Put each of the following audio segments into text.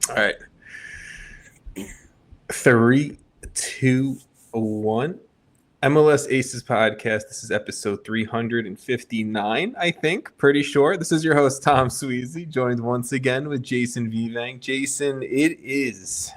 All right. 3, 2, 1. MLS Aces Podcast. This is episode 359, I think. Pretty sure. This is your host, Tom Sweezy, joined once again with Jason Vivang. Jason, it is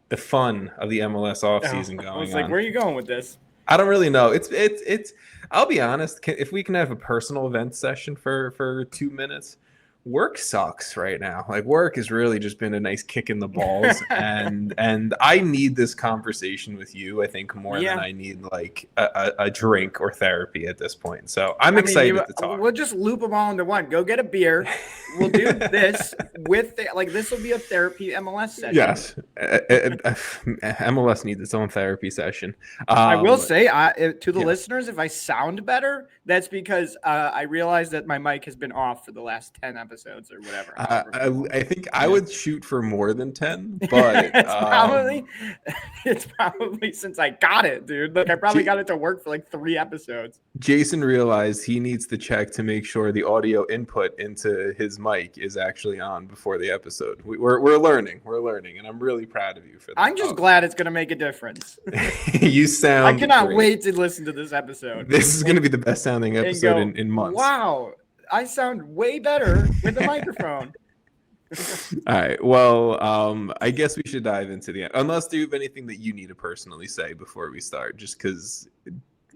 the fun of the MLS offseason going on. I was like, where are you going with this? I don't really know. It's. I'll be honest. If we can have a personal event session for 2 minutes, work sucks right now. Like, work has really just been a nice kick in the balls, and I need this conversation with you. I think more than I need like a drink or therapy at this point. So I'm excited to talk. We'll just loop them all into one. Go get a beer. We'll do this with this will be a therapy MLS session. Yes, MLS needs its own therapy session. I will say to the listeners, if I sound better, that's because I realized that my mic has been off for the last 10 episodes or whatever. I think I would shoot for more than 10, but it's probably since I got it, dude. Like, I probably got it to work for like 3 episodes. Jason realized he needs to check to make sure the audio input into his mic is actually on before the episode. We're learning, and I'm really proud of you for that. I'm just glad it's going to make a difference. You sound I cannot great. Wait to listen to this episode. This is going to be the best sounding episode in months. Wow, I sound way better with the microphone. All right. Well, I guess we should dive into the end. Unless do you have anything that you need to personally say before we start? Just because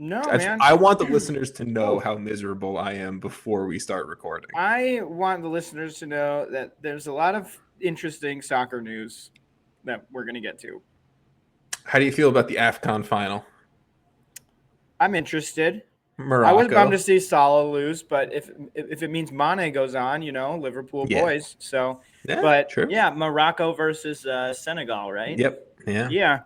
I want the listeners to know how miserable I am before we start recording. I want the listeners to know that there's a lot of interesting soccer news that we're going to get to. How do you feel about the AFCON final? I'm interested. Morocco. I was bummed to see Salah lose, but if it means Mane goes on, Liverpool boys. So, true. Morocco versus Senegal, right? Yep. Yeah.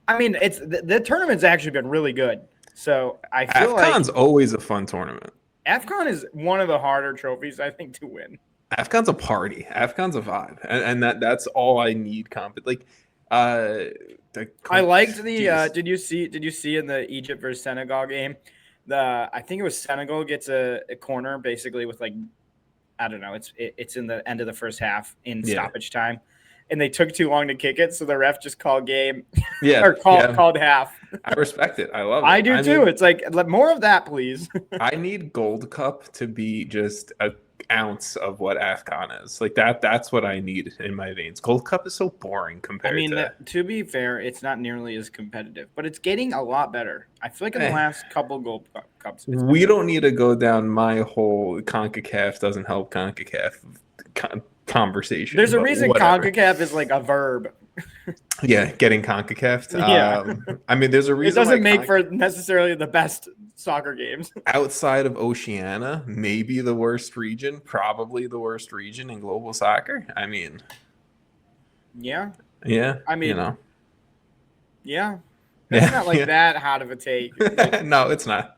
I mean, it's the tournament's actually been really good. So I feel AFCON's always a fun tournament. AFCON is one of the harder trophies, I think, to win. AFCON's a party. AFCON's a vibe, and that's all I need. I liked the. Did you see in the Egypt versus Senegal game? I think it was Senegal gets a corner basically with I don't know. It's in the end of the first half in stoppage time, and they took too long to kick it, so the ref just called game. Called half. I respect it. I love it. I do too. It's like more of that, please. I need Gold Cup to be just an ounce of what AFCON is. Like that's what I need in my veins. Gold Cup is so boring compared to be fair, it's not nearly as competitive, but it's getting a lot better. I feel like in the last couple Gold Cups. We don't need to go down my whole CONCACAF doesn't help CONCACAF conversation. There's a reason CONCACAF is like a verb. Getting CONCACAF. I mean, there's a reason. It doesn't make for necessarily the best soccer games. Outside of Oceania, maybe the worst region, probably the worst region in global soccer. I mean, yeah. I mean, That's not that hot of a take. No, it's not.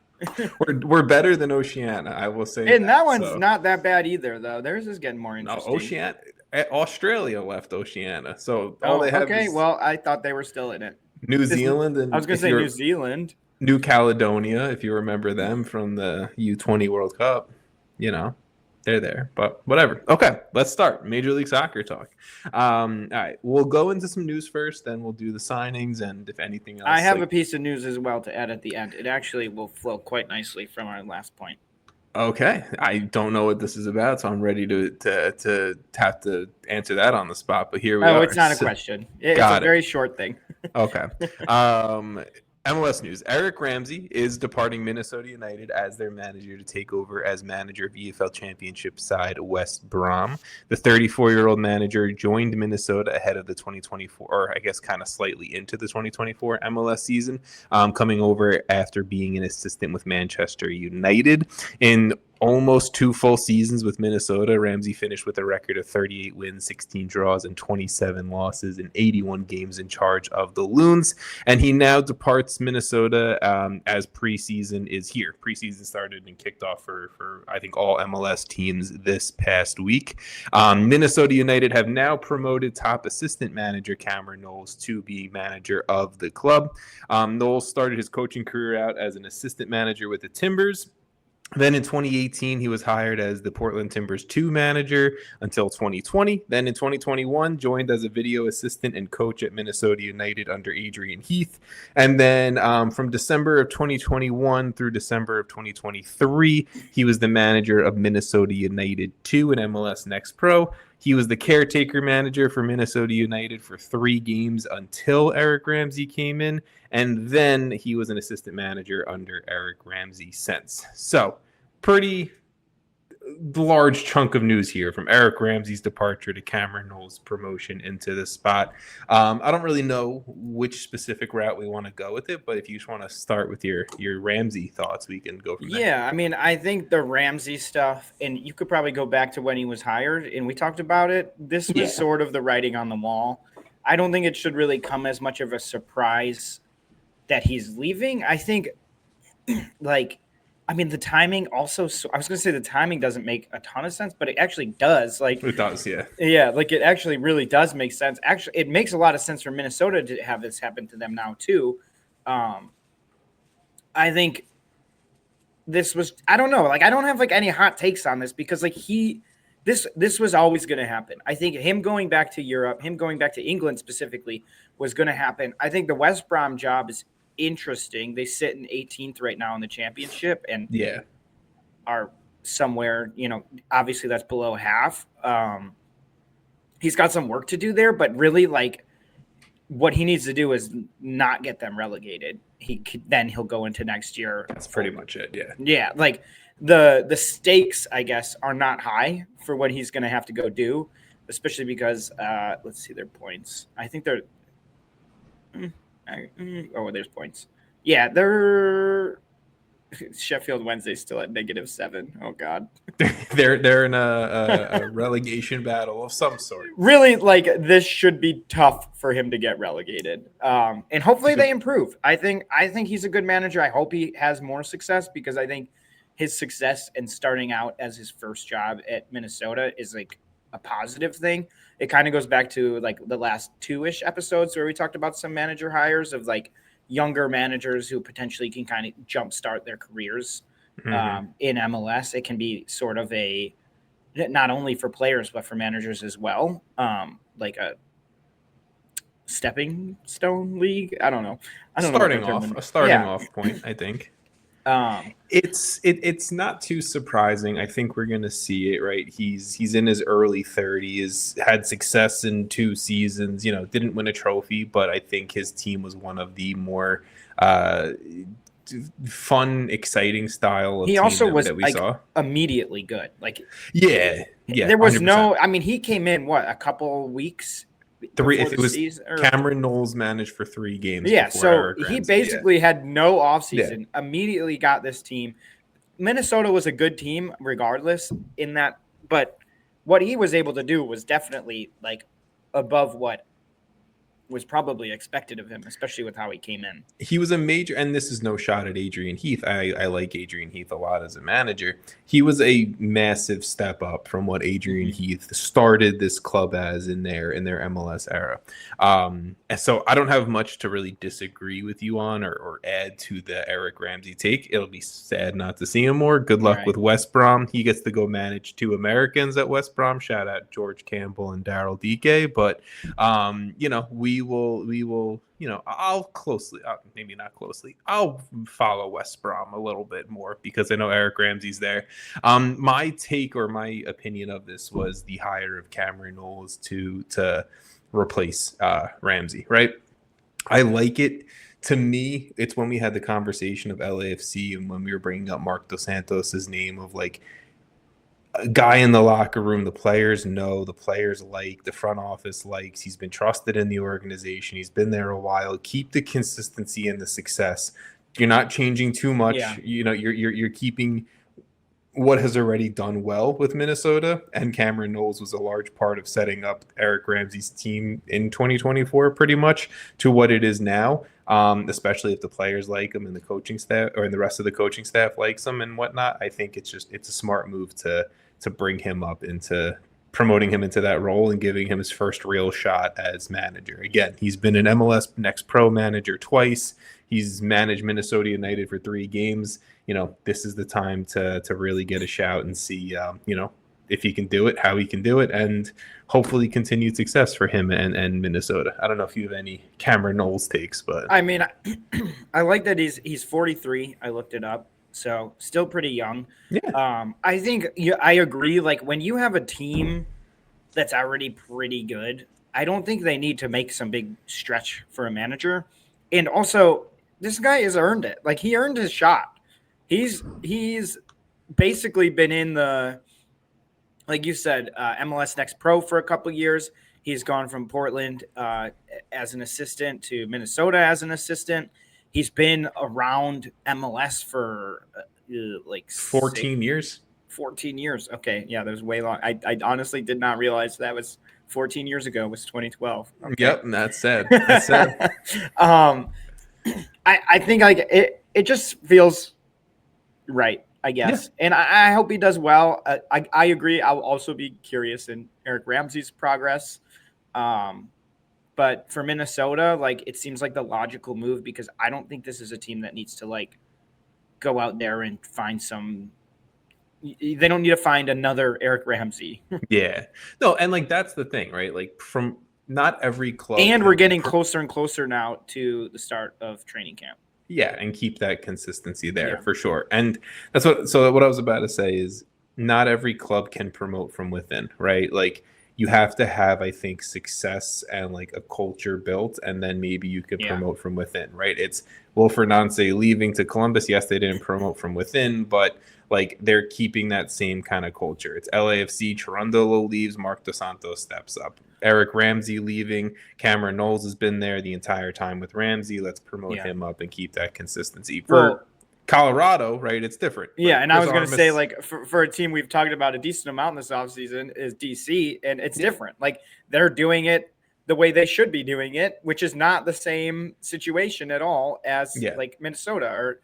We're better than Oceania, I will say. And that one's not that bad either, though. Theirs is getting more interesting. No, Australia left Oceania, so all they have is well, I thought they were still in it. New Zealand, and I was going to say New Zealand. New Caledonia, if you remember them from the U20 World Cup, they're there. But whatever. Okay, let's start Major League Soccer talk. All right, we'll go into some news first, then we'll do the signings, and if anything else. I have a piece of news as well to add at the end. It actually will flow quite nicely from our last point. Okay, I don't know what this is about, so I'm ready to have to answer that on the spot. But here we are. Oh, it's not a question. It's a very short thing. Okay. MLS news. Eric Ramsey is departing Minnesota United as their manager to take over as manager of EFL Championship side West Brom. The 34-year-old manager joined Minnesota ahead of the 2024, or I guess kind of slightly into the 2024 MLS season, coming over after being an assistant with Manchester United. In almost 2 full seasons with Minnesota, Ramsey finished with a record of 38 wins, 16 draws, and 27 losses in 81 games in charge of the Loons. And he now departs Minnesota as preseason is here. Preseason started and kicked off for I think all MLS teams this past week. Minnesota United have now promoted top assistant manager Cameron Knowles to be manager of the club. Knowles started his coaching career out as an assistant manager with the Timbers. Then in 2018, he was hired as the Portland Timbers 2 manager until 2020. Then in 2021, joined as a video assistant and coach at Minnesota United under Adrian Heath. And then from December of 2021 through December of 2023, he was the manager of Minnesota United 2 in MLS Next Pro. He was the caretaker manager for Minnesota United for 3 games until Eric Ramsey came in. And then he was an assistant manager under Eric Ramsey since. So pretty large chunk of news here, from Eric Ramsey's departure to Cameron Knowles' promotion into this spot. I don't really know which specific route we want to go with it, but if you just want to start with your Ramsey thoughts, we can go from there. Yeah, I mean, I think the Ramsey stuff, and you could probably go back to when he was hired, and we talked about it. This was sort of the writing on the wall. I don't think it should really come as much of a surprise that he's leaving. I think, the timing also. I was going to say the timing doesn't make a ton of sense, but it actually does. It does, yeah. Yeah, it actually really does make sense. Actually, it makes a lot of sense for Minnesota to have this happen to them now too. I think this was. I don't know. I don't have any hot takes on this because this was always going to happen. I think him going back to Europe, him going back to England specifically, was going to happen. I think the West Brom job is interesting. They sit in 18th right now in the championship and are somewhere, obviously that's below half. He's got some work to do there, but really what he needs to do is not get them relegated. Then he'll go into next year. That's pretty much it. Yeah. Yeah. The stakes, I guess, are not high for what he's going to have to go do, especially because let's see their points. I think they're there's points. Yeah, they're Sheffield Wednesday still at -7. Oh God, they're in a relegation battle of some sort. Really, this should be tough for him to get relegated. And hopefully they improve. I think he's a good manager. I hope he has more success because I think his success in starting out as his first job at Minnesota is a positive thing. It kind of goes back to the last 2-ish episodes where we talked about some manager hires of younger managers who potentially can kind of jumpstart their careers in MLS. It can be sort of not only for players, but for managers as well. A stepping stone league. I don't know. A starting off point, I think. It's not too surprising. I think we're gonna see it, right? He's in his early 30s, had success in 2 seasons, didn't win a trophy, but I think his team was one of the more fun, exciting style of he team also was that we saw. Immediately good. Yeah. There was 100%. He came in a couple weeks. 3 if it was season, Cameron Knowles managed for 3 games. Yeah, so he basically had no offseason. Immediately got this team. Minnesota was a good team regardless in that, but what he was able to do was definitely above what was probably expected of him, especially with how he came in. He was a major, and this is no shot at Adrian Heath. I like Adrian Heath a lot as a manager. He was a massive step up from what Adrian Heath started this club as in their MLS era. And so I don't have much to really disagree with you on or add to the Eric Ramsey take. It'll be sad not to see him more. Good luck with West Brom. He gets to go manage 2 Americans at West Brom. Shout out George Campbell and Daryl DK. But we will, I'll maybe not closely. I'll follow West Brom a little bit more because I know Eric Ramsey's there. My take or my opinion of this was the hire of Cameron Knowles to replace Ramsey, right? I like it. To me, it's when we had the conversation of LAFC and when we were bringing up Mark Dos Santos' name of a guy in the locker room, the players know, the players like, the front office likes. He's been trusted in the organization. He's been there a while. Keep the consistency and the success. You're not changing too much. Yeah. You're keeping what has already done well with Minnesota, and Cameron Knowles was a large part of setting up Eric Ramsey's team in 2024 pretty much to what it is now, especially if the players like him and the coaching staff or the rest of the coaching staff likes him and whatnot. I think it's a smart move to bring him up into promoting him into that role and giving him his first real shot as manager. Again, he's been an MLS Next Pro manager twice. He's managed Minnesota United for 3 games. This is the time to really get a shout and see, if he can do it, how he can do it, and hopefully continued success for him and Minnesota. I don't know if you have any Cameron Knowles takes, but I mean, I like that he's 43. I looked it up, so still pretty young. Yeah. I think I agree. Like when you have a team that's already pretty good, I don't think they need to make some big stretch for a manager. And also, this guy has earned it. Like he earned his shot. He's basically been in the, like you said, MLS Next Pro for a couple of years. He's gone from Portland as an assistant to Minnesota as an assistant. He's been around MLS for 14 years. 14 years. Okay. Yeah, that was way long. I honestly did not realize that was 14 years ago. It was 2012. Okay. Yep, and that's sad. That's sad. I think it just feels right, I guess. Yeah. And I hope he does well. I agree. I'll also be curious in Eric Ramsey's progress. But for Minnesota, it seems like the logical move because I don't think this is a team that needs to go out there and find some. They don't need to find another Eric Ramsey. Yeah. No, and that's the thing, right? From not every club. And we're getting closer and closer now to the start of training camp. Yeah, and keep that consistency there for sure. And that's what I was about to say is not every club can promote from within, right? You have to have, I think, success and a culture built, and then maybe you could promote from within, right? It's Wilfred Nancy leaving to Columbus. Yes, they didn't promote from within, but they're keeping that same kind of culture. It's LAFC, Cherundolo leaves, Mark Dos Santos steps up. Eric Ramsey leaving, Cameron Knowles has been there the entire time with Ramsey. Let's promote him up and keep that consistency. For Colorado, right, it's different. Yeah, and I was going to say, for a team we've talked about a decent amount this offseason is DC, and it's different. They're doing it the way they should be doing it, which is not the same situation at all as Minnesota or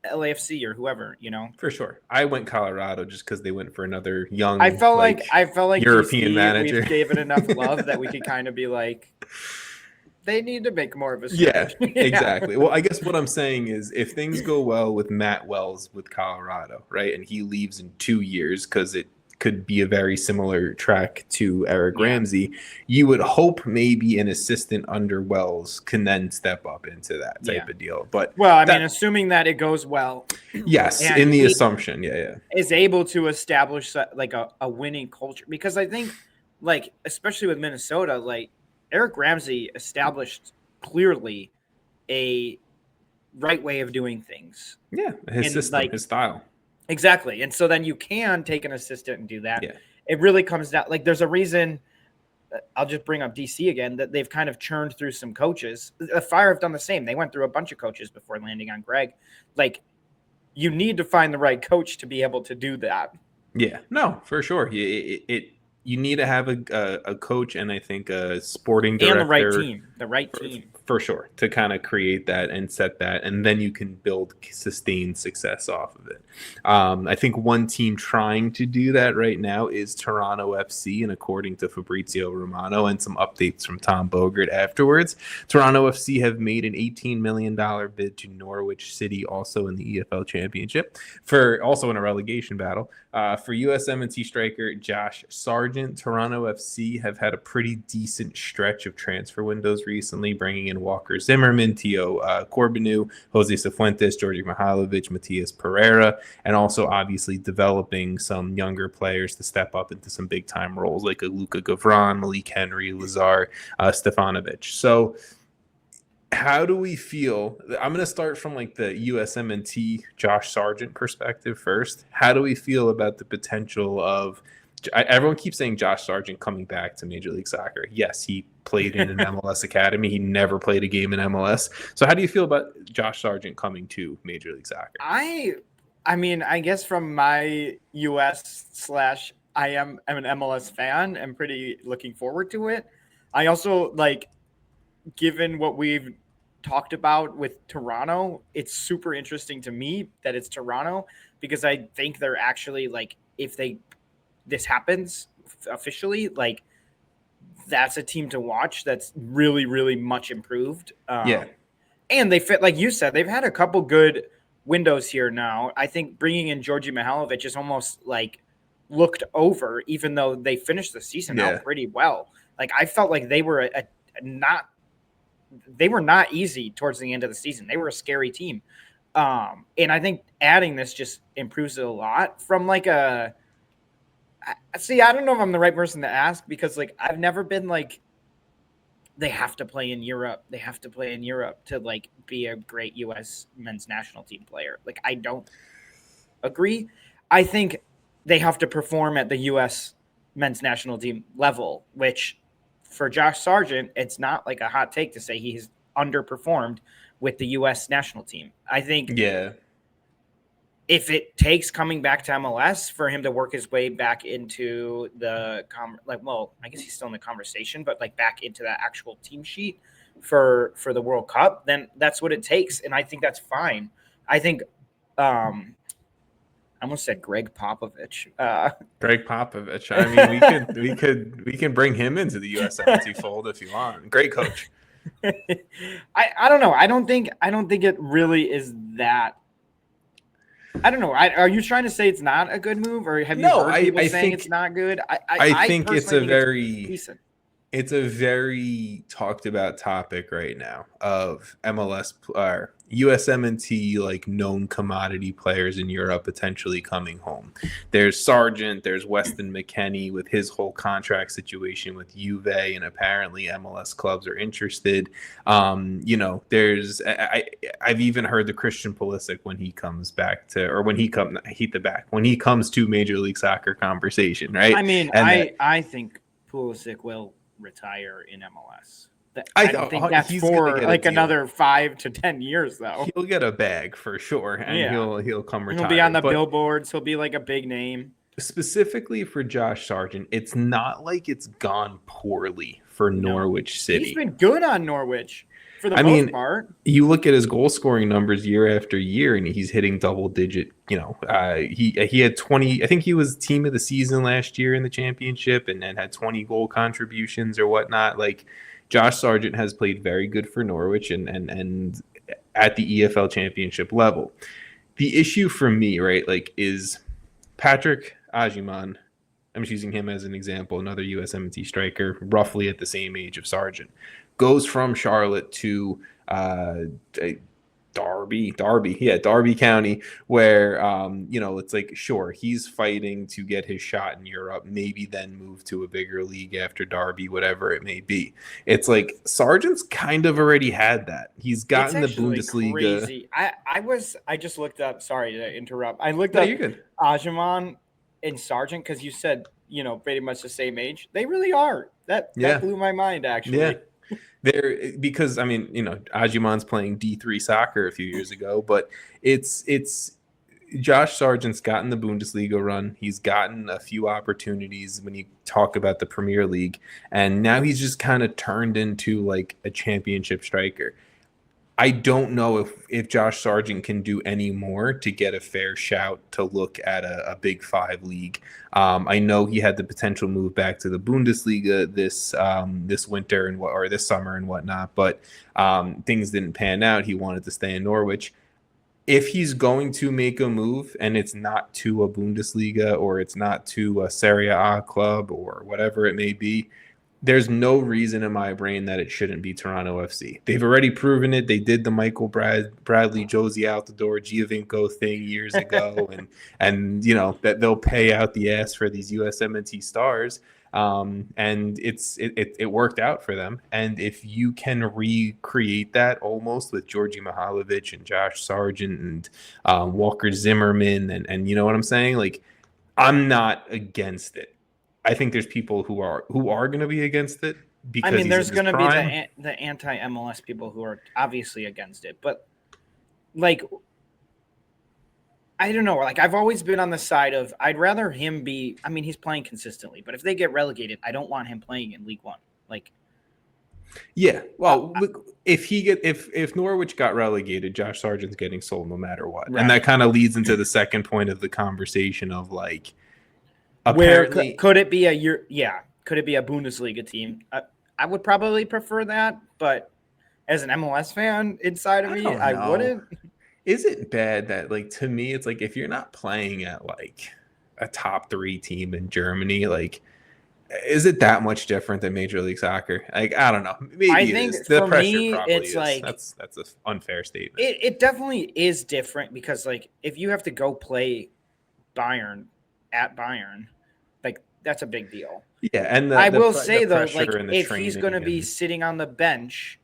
LAFC or whoever, For sure. I went Colorado just because they went for another young I felt like European DC, manager. We've given enough love that we could kind of be they need to make more of a stretch. Yeah, exactly. Well, I guess what I'm saying is if things go well with Matt Wells with Colorado, right, and he leaves in 2 years because it could be a very similar track to Eric Ramsey, you would hope maybe an assistant under Wells can then step up into that type of deal. But assuming that it goes well. Yes, in the assumption, is able to establish a winning culture, because I think especially with Minnesota, Eric Ramsey established clearly a right way of doing things. Yeah, his system, his style. Exactly. And so then you can take an assistant and do that. Yeah. It really comes down, there's a reason, I'll just bring up DC again, that they've kind of churned through some coaches. The Fire have done the same. They went through a bunch of coaches before landing on Greg. You need to find the right coach to be able to do that. Yeah, no, for sure. You need to have a coach and I think a sporting director. And the right team. For sure, to kind of create that and set that, and then you can build sustained success off of it. I think one team trying to do that right now is Toronto FC, and according to Fabrizio Romano and some updates from Tom Bogert afterwards, Toronto FC have made an $18 million bid to Norwich City, also in the EFL Championship, also in a relegation battle. For USMNT striker Josh Sargent, Toronto FC have had a pretty decent stretch of transfer windows recently, bringing in Walker Zimmerman, Tio Corbinu, Jose Cifuentes, Georgi Mihailovic, Matias Pereira, and also obviously developing some younger players to step up into some big-time roles like a Luka Gavran, Malik Henry, Lazar Stefanovic. So how do we feel? I'm going to start from the USMNT Josh Sargent perspective first. How do we feel about the potential of everyone keeps saying Josh Sargent coming back to Major League Soccer? Yes, he played in an MLS academy. He never played a game in MLS. So how do you feel about Josh Sargent coming to Major League Soccer? I mean, I guess from my US/ I am an MLS fan, I'm pretty looking forward to it. I also given what we've talked about with Toronto, it's super interesting to me that it's Toronto, because I think they're actually if this happens officially, like that's a team to watch. That's really, really much improved. And they fit, like you said, they've had a couple good windows here now. I think bringing in Georgi Mihailovic is almost like looked over, even though they finished the season out pretty well. Like I felt like they were not easy towards the end of the season. They were a scary team. And I think adding this just improves it a lot from like I don't know if I'm the right person to ask because like I've never been like, they have to play in Europe. They have to play in Europe to like be a great U.S. men's national team player. Like, I don't agree. I think they have to perform at the U.S. men's national team level, which for Josh Sargent, it's not like a hot take to say he's underperformed with the U.S. national team. I think if it takes coming back to MLS for him to work his way back into the I guess he's still in the conversation, but like back into that actual team sheet for the World Cup, then that's what it takes, and I think that's fine. I think I almost said Greg Popovich. Greg Popovich. I mean, we can bring him into the USMNT fold if you want. Great coach. I don't know. I don't think it really is that. I don't know. Are you trying to say it's not a good move, or have you heard people saying it's not good? I think it's a very decent. It's a very talked about topic right now of MLS or USMNT, like known commodity players in Europe potentially coming home. There's Sargent, there's Weston McKennie with his whole contract situation with Juve, and apparently MLS clubs are interested. There's I've even heard the Christian Pulisic when he comes back to, or when he comes to Major League Soccer conversation, right? I mean, I think Pulisic will retire in MLS. I don't think that's for like another 5 to 10 years, though. He'll get a bag for sure, and he'll come retire. He'll be on the billboards. He'll be like a big name. Specifically for Josh Sargent, it's not like it's gone poorly for Norwich City. He's been good on Norwich for the most part. You look at his goal scoring numbers year after year, and he's hitting double digit. He had 20. I think he was team of the season last year in the championship, and then had 20 goal contributions or whatnot. Like, Josh Sargent has played very good for Norwich and at the EFL championship level. The issue for me, right, like, is Patrick Agyemang. I'm just using him as an example, another USMNT striker, roughly at the same age of Sargent, goes from Charlotte to Derby County, where it's like, sure, he's fighting to get his shot in Europe, maybe then move to a bigger league after Derby, whatever it may be. It's like Sargent's kind of already had that. He's gotten the Bundesliga. Crazy. I just looked up. Sorry to interrupt. I looked up Agyemang and Sargent because you said pretty much the same age. They really are. That blew my mind, actually. Yeah. Because Agyemang's playing D3 soccer a few years ago, but it's Josh Sargent's gotten the Bundesliga run. He's gotten a few opportunities when you talk about the Premier League, and now he's just kind of turned into like a championship striker. I don't know if Josh Sargent can do any more to get a fair shout to look at a Big Five league. I know he had the potential move back to the Bundesliga this winter or this summer and whatnot, but things didn't pan out. He wanted to stay in Norwich. If he's going to make a move and it's not to a Bundesliga or it's not to a Serie A club or whatever it may be, there's no reason in my brain that it shouldn't be Toronto FC. They've already proven it. They did the Michael Bradley, Josie out the door, Giovinco thing years ago, and that they'll pay out the ass for these USMNT stars. And it worked out for them. And if you can recreate that almost with Georgi Mihailovic and Josh Sargent and Walker Zimmerman and you know what I'm saying? Like, I'm not against it. I think there's people who are going to be against it because there's going to be the anti-MLS people who are obviously against it, but like, I don't know. Like, I've always been on the side of I'd rather him be. I mean, he's playing consistently, but if they get relegated, I don't want him playing in League One. Like, yeah. Well, if Norwich got relegated, Josh Sargent's getting sold no matter what, right. And that kind of leads into the second point of the conversation of like, apparently, could it be could it be a Bundesliga team? I would probably prefer that, but as an MLS fan inside of me, I wouldn't. Is it bad that, like, to me, it's like if you're not playing at like a top 3 team in Germany, like, is it that much different than Major League Soccer? Like, I don't know. Maybe I think it is. The for pressure me, probably it's is. like That's an unfair statement. It definitely is different because, like, if you have to go play Bayern at Bayern, like, that's a big deal. Yeah, and I will say though, like, if he's going to be sitting on the bench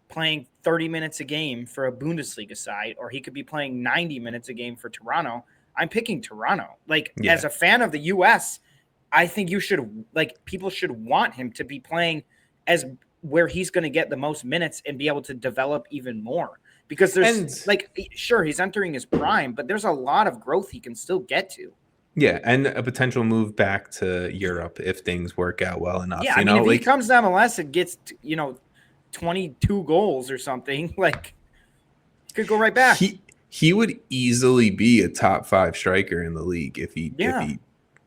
playing 30 minutes a game for a Bundesliga side, or he could be playing 90 minutes a game for Toronto, I'm picking Toronto. Like, as a fan of the U.S., I think people should want him to be playing as where he's going to get the most minutes and be able to develop even more. Because sure, he's entering his prime, but there's a lot of growth he can still get to. Yeah, and a potential move back to Europe if things work out well enough. Yeah, if he comes to MLS and gets 22 goals or something, like, he could go right back. He would easily be a top 5 striker in the league if he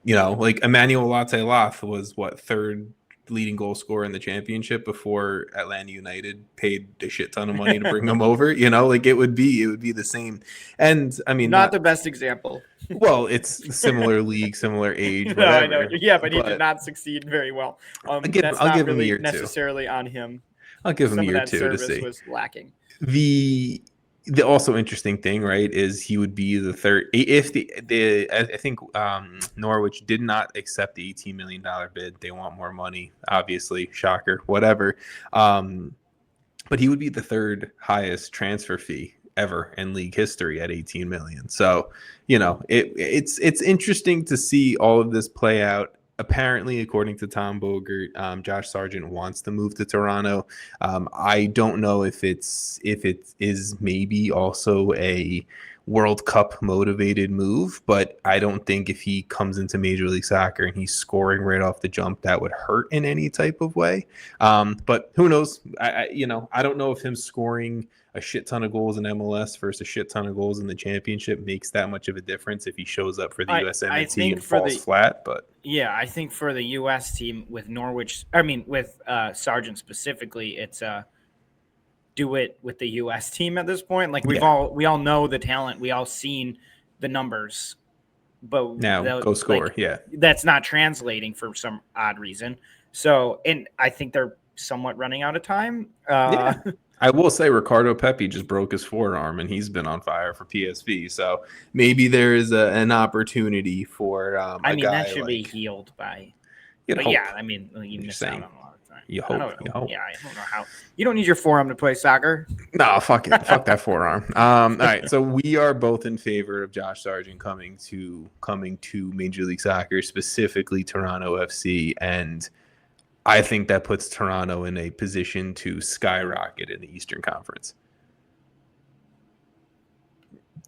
like Emmanuel Latte-Loth was third leading goal scorer in the championship before Atlanta United paid a shit ton of money to bring him over. Like it would be the same. And I mean, not the best example. Well, it's similar league, similar age. No, I know. Yeah, but he did not succeed very well. I'll give him a year necessarily on him. I'll give him a year or two to see. Was lacking. The also interesting thing, right, is he would be the third if I think Norwich did not accept the $18 million bid. They want more money, obviously, shocker, whatever. But he would be the third highest transfer fee ever in league history at 18 million. So, it's interesting to see all of this play out. Apparently, according to Tom Bogert, Josh Sargent wants to move to Toronto. I don't know if it is maybe also a World Cup motivated move, but I don't think if he comes into Major League Soccer and he's scoring right off the jump, that would hurt in any type of way. But who knows? I don't know if him scoring a shit ton of goals in MLS versus a shit ton of goals in the championship makes that much of a difference if he shows up for the USMNT and falls flat. But yeah, I think for the US team with Sargent specifically, it's do it with the US team at this point. Like we all know the talent, we all seen the numbers, but now go score. That's not translating for some odd reason. So, and I think they're somewhat running out of time. I will say Ricardo Pepi just broke his forearm and he's been on fire for PSV. So maybe there is an opportunity for that should be healed by. But hope. Yeah, I mean, you miss out on a lot of time. You hope. Yeah, I don't know how. You don't need your forearm to play soccer. No, fuck it. Fuck that forearm. All right, so we are both in favor of Josh Sargent coming to Major League Soccer, specifically Toronto FC, and I think that puts Toronto in a position to skyrocket in the Eastern Conference.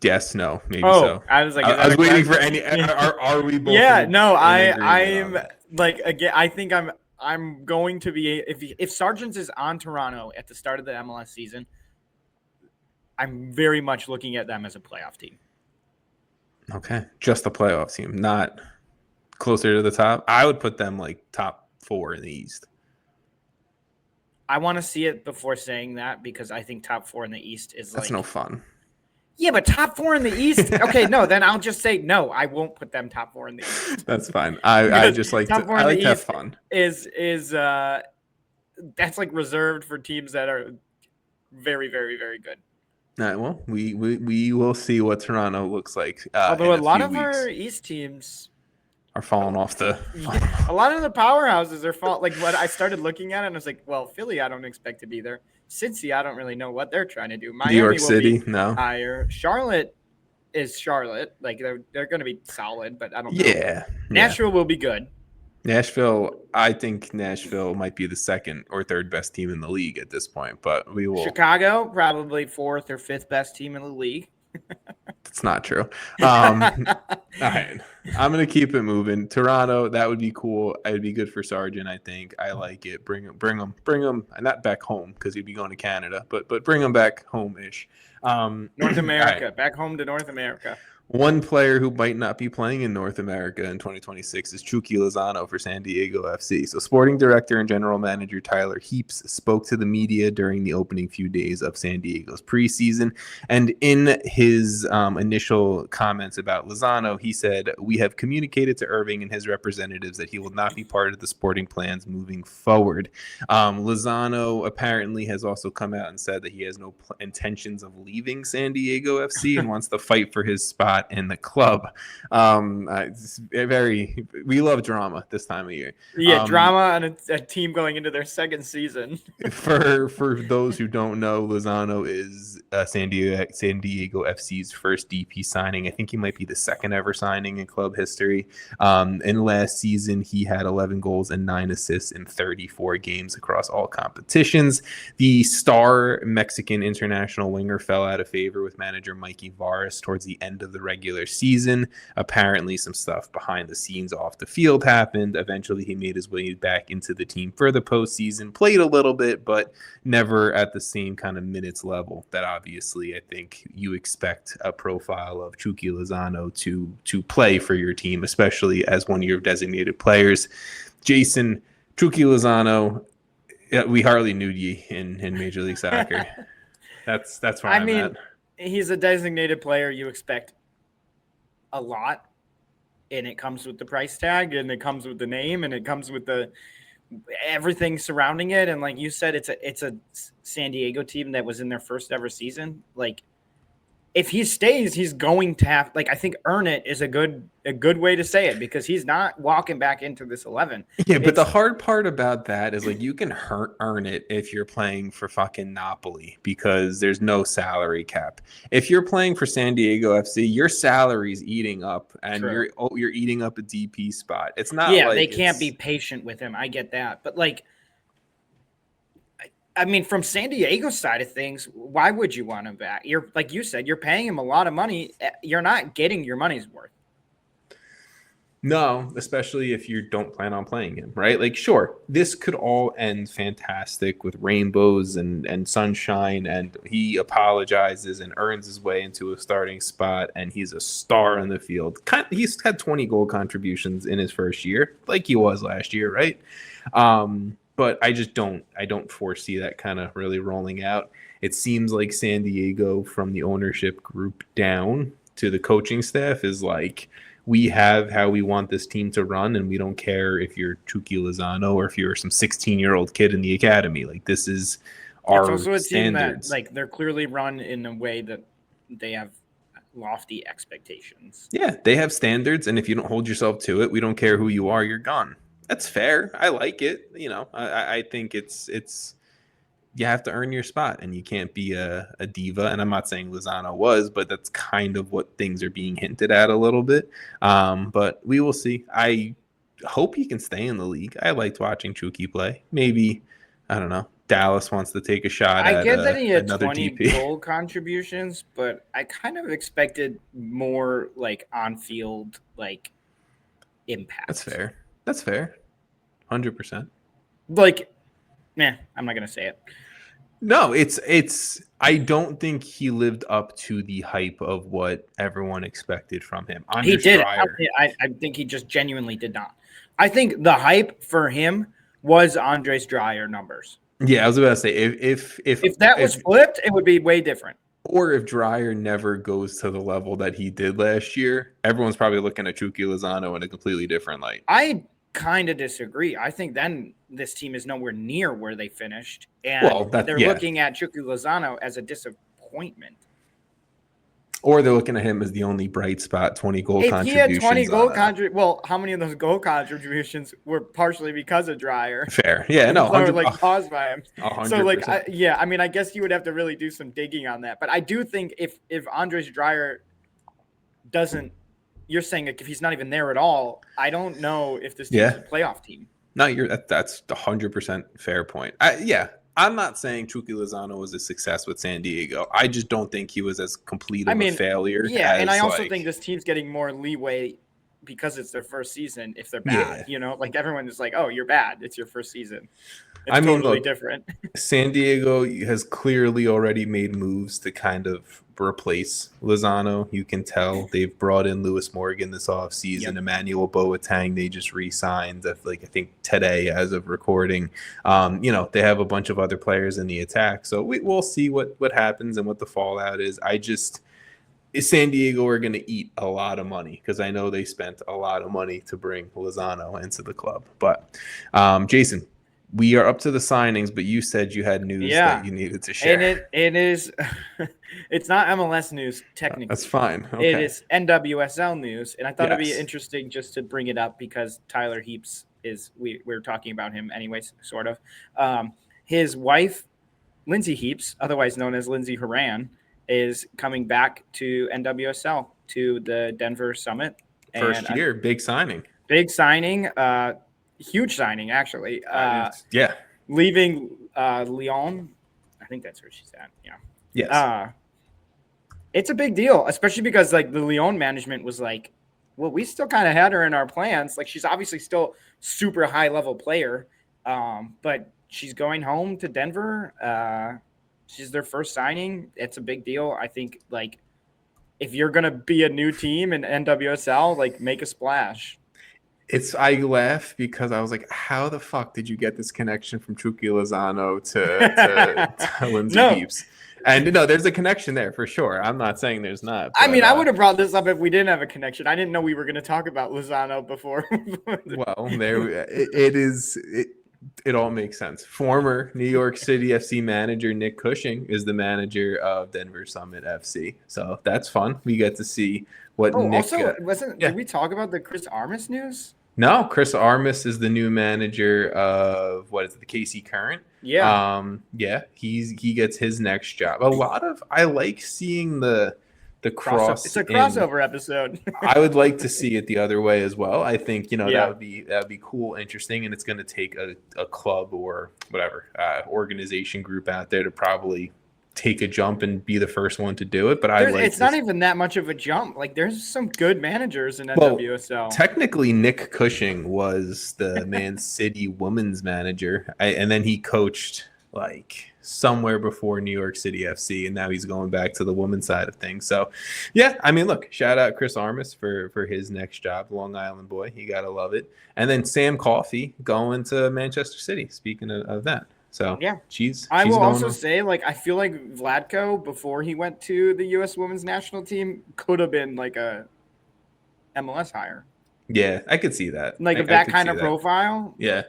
Yes, no, maybe so. I was like, I was waiting for any. Are we both? Yeah, no, I'm like, again, I think I'm going to be if Sargent is on Toronto at the start of the MLS season, I'm very much looking at them as a playoff team. Okay, just a playoff team, not closer to the top. I would put them like top 4 in the East. I want to see it before saying that because I think top 4 in the East is that's no fun. Yeah, but top 4 in the East. Okay, no, then I'll just say no. I won't put them top 4 in the East. That's fine. I just like to have fun. Is that's like reserved for teams that are very, very, very good. All right, well, we will see what Toronto looks like. Although a lot of our East teams are falling off the. A lot of the powerhouses are falling. Like what I started looking at it, and I was like, well, Philly, I don't expect to be there. Cincy, I don't really know what they're trying to do. Miami New York City, no. Higher. Charlotte is Charlotte. Like they're going to be solid, but I don't know. Yeah. Nashville will be good. Nashville, I think Nashville might be the second or third best team in the league at this point, but we will. Chicago, probably 4th or 5th best team in the league. That's not true. All right. I'm going to keep it moving. Toronto, that would be cool. It'd be good for Sargent, I think. I like it. Bring him, not back home because he'd be going to Canada, but bring him back home-ish. North America, right. Back home to North America. One player who might not be playing in North America in 2026 is Chucky Lozano for San Diego FC. So sporting director and general manager Tyler Heaps spoke to the media during the opening few days of San Diego's preseason. And in his initial comments about Lozano, he said, "We have communicated to Irving and his representatives that he will not be part of the sporting plans moving forward." Lozano apparently has also come out and said that he has no intentions of leaving San Diego FC and wants to fight for his spot in the club. We love drama this time of year. Yeah, drama on a team going into their second season. For those who don't know, Lozano is San Diego FC's first DP signing. I think he might be the second ever signing in club history. In last season, he had 11 goals and 9 assists in 34 games across all competitions. The star Mexican international winger fell out of favor with manager Mikey Varas towards the end of the regular season. Apparently, some stuff behind the scenes off the field happened. Eventually, he made his way back into the team for the postseason, played a little bit, but never at the same kind of minutes level that obviously I think you expect a profile of Chucky Lozano to play for your team, especially as one of your designated players. Jason, Chucky Lozano, we hardly knew ye in Major League Soccer. That's where I'm at. He's a designated player. You expect a lot, and it comes with the price tag, and it comes with the name, and it comes with the everything surrounding it. And like you said, it's a San Diego team that was in their first ever season. Like, if he stays, he's going to have, like, I think earn it is a good way to say it, because he's not walking back into this 11. Yeah, but the hard part about that is, like, you can earn it if you're playing for fucking Napoli because there's no salary cap. If you're playing for San Diego FC, your salary's eating up, and you're eating up a DP spot. It's not they can't be patient with him. I get that, but like, I mean, from San Diego's side of things, why would you want him back? You're, like you said, you're paying him a lot of money. You're not getting your money's worth. No, especially if you don't plan on playing him, right? Like, sure, this could all end fantastic with rainbows and sunshine, and he apologizes and earns his way into a starting spot, and he's a star in the field. He's had 20 goal contributions in his first year, like he was last year, right? But I don't foresee that kind of really rolling out. It seems like San Diego, from the ownership group down to the coaching staff, is like, we have how we want this team to run, and we don't care if you're Chucky Lozano or if you're some 16-year-old kid in the academy. Like, this is our standards. It's also a team that, like, they're clearly run in a way that they have lofty expectations. Yeah, they have standards, and if you don't hold yourself to it, we don't care who you are, you're gone. That's fair. I like it. You know, I think it's you have to earn your spot, and you can't be a diva. And I'm not saying Lozano was, but that's kind of what things are being hinted at a little bit. But we will see. I hope he can stay in the league. I liked watching Chucky play. Maybe, I don't know, Dallas wants to take a shot at get that he had another 20 DP. Goal contributions, but I kind of expected more like on-field like impact. That's fair. 100%. Like, I'm not gonna say it. No, it's. I don't think he lived up to the hype of what everyone expected from him. He did. I think he just genuinely did not. I think the hype for him was Andres Dreyer numbers. Yeah, I was about to say if that was flipped, it would be way different. Or if Dreyer never goes to the level that he did last year, everyone's probably looking at Chucky Lozano in a completely different light. I kind of disagree. I think then this team is nowhere near where they finished, and they're looking at Chucky Lozano as a disappointment. Or they're looking at him as the only bright spot, 20 goal contributions. He had 20 goal contributions. Well, how many of those goal contributions were partially because of Dreyer? Fair. Yeah, no. Like caused by him. 100%. So like, I mean, I guess you would have to really do some digging on that. But I do think if Andres Dreyer doesn't, you're saying if he's not even there at all, I don't know if this team's a playoff team. No, that's 100% fair point. I'm not saying Chucky Lozano was a success with San Diego. I just don't think he was as complete of a failure. Yeah, and I also think this team's getting more leeway because it's their first season if they're bad. Like everyone is like, oh, you're bad. It's your first season. It's totally different. San Diego has clearly already made moves to kind of replace Lozano. You can tell they've brought in Lewis Morgan this offseason. Yep. Emmanuel Boateng, they just re-signed, I think today as of recording. They have a bunch of other players in the attack. So we'll see what happens and what the fallout is. San Diego are going to eat a lot of money because I know they spent a lot of money to bring Lozano into the club. But Jason, we are up to the signings, but you said you had news that you needed to share. And it is it's not MLS news technically. That's fine. Okay. It is NWSL news, and I thought it'd be interesting just to bring it up because Tyler Heaps we're talking about him anyways, sort of. His wife, Lindsay Heaps, otherwise known as Lindsay Horan, is coming back to NWSL to the Denver Summit. First year, big signing. Huge signing, actually. Leaving Lyon. I think that's where she's at. Yeah. Yes. It's a big deal, especially because the Lyon management was like, well, we still kind of had her in our plans. She's obviously still super high level player, but she's going home to Denver. She's their first signing. It's a big deal. I think if you're gonna be a new team in NWSL, make a splash. I laugh because I was like, how the fuck did you get this connection from Chucky Lozano to Lindsay Heaps? And there's a connection there for sure. I'm not saying there's not. But, I would have brought this up if we didn't have a connection. I didn't know we were going to talk about Lozano before. Well, it all makes sense. Former New York City FC manager Nick Cushing is the manager of Denver Summit FC. So that's fun. We get to see what Nick... Did we talk about the Chris Armas news? No, Chris Armas is the new manager of the KC Current. Yeah. He gets his next job. I like seeing the cross. It's a crossover episode. I would like to see it the other way as well. I think that would be cool, interesting, and it's going to take a club or whatever organization group out there to probably take a jump and be the first one to do it. But it's not even that much of a jump. There's some good managers in NWSL. Technically, Nick Cushing was the Man City women's manager, and then he coached somewhere before New York City FC, and now he's going back to the women's side of things. So, look, shout out Chris Armas for his next job, Long Island boy. You gotta love it. And then Sam Coffey going to Manchester City. Speaking of that. So I will also say, I feel like Vlatko, before he went to the U.S. Women's National Team, could have been a MLS hire. Yeah, I could see that. That kind of profile. Yeah.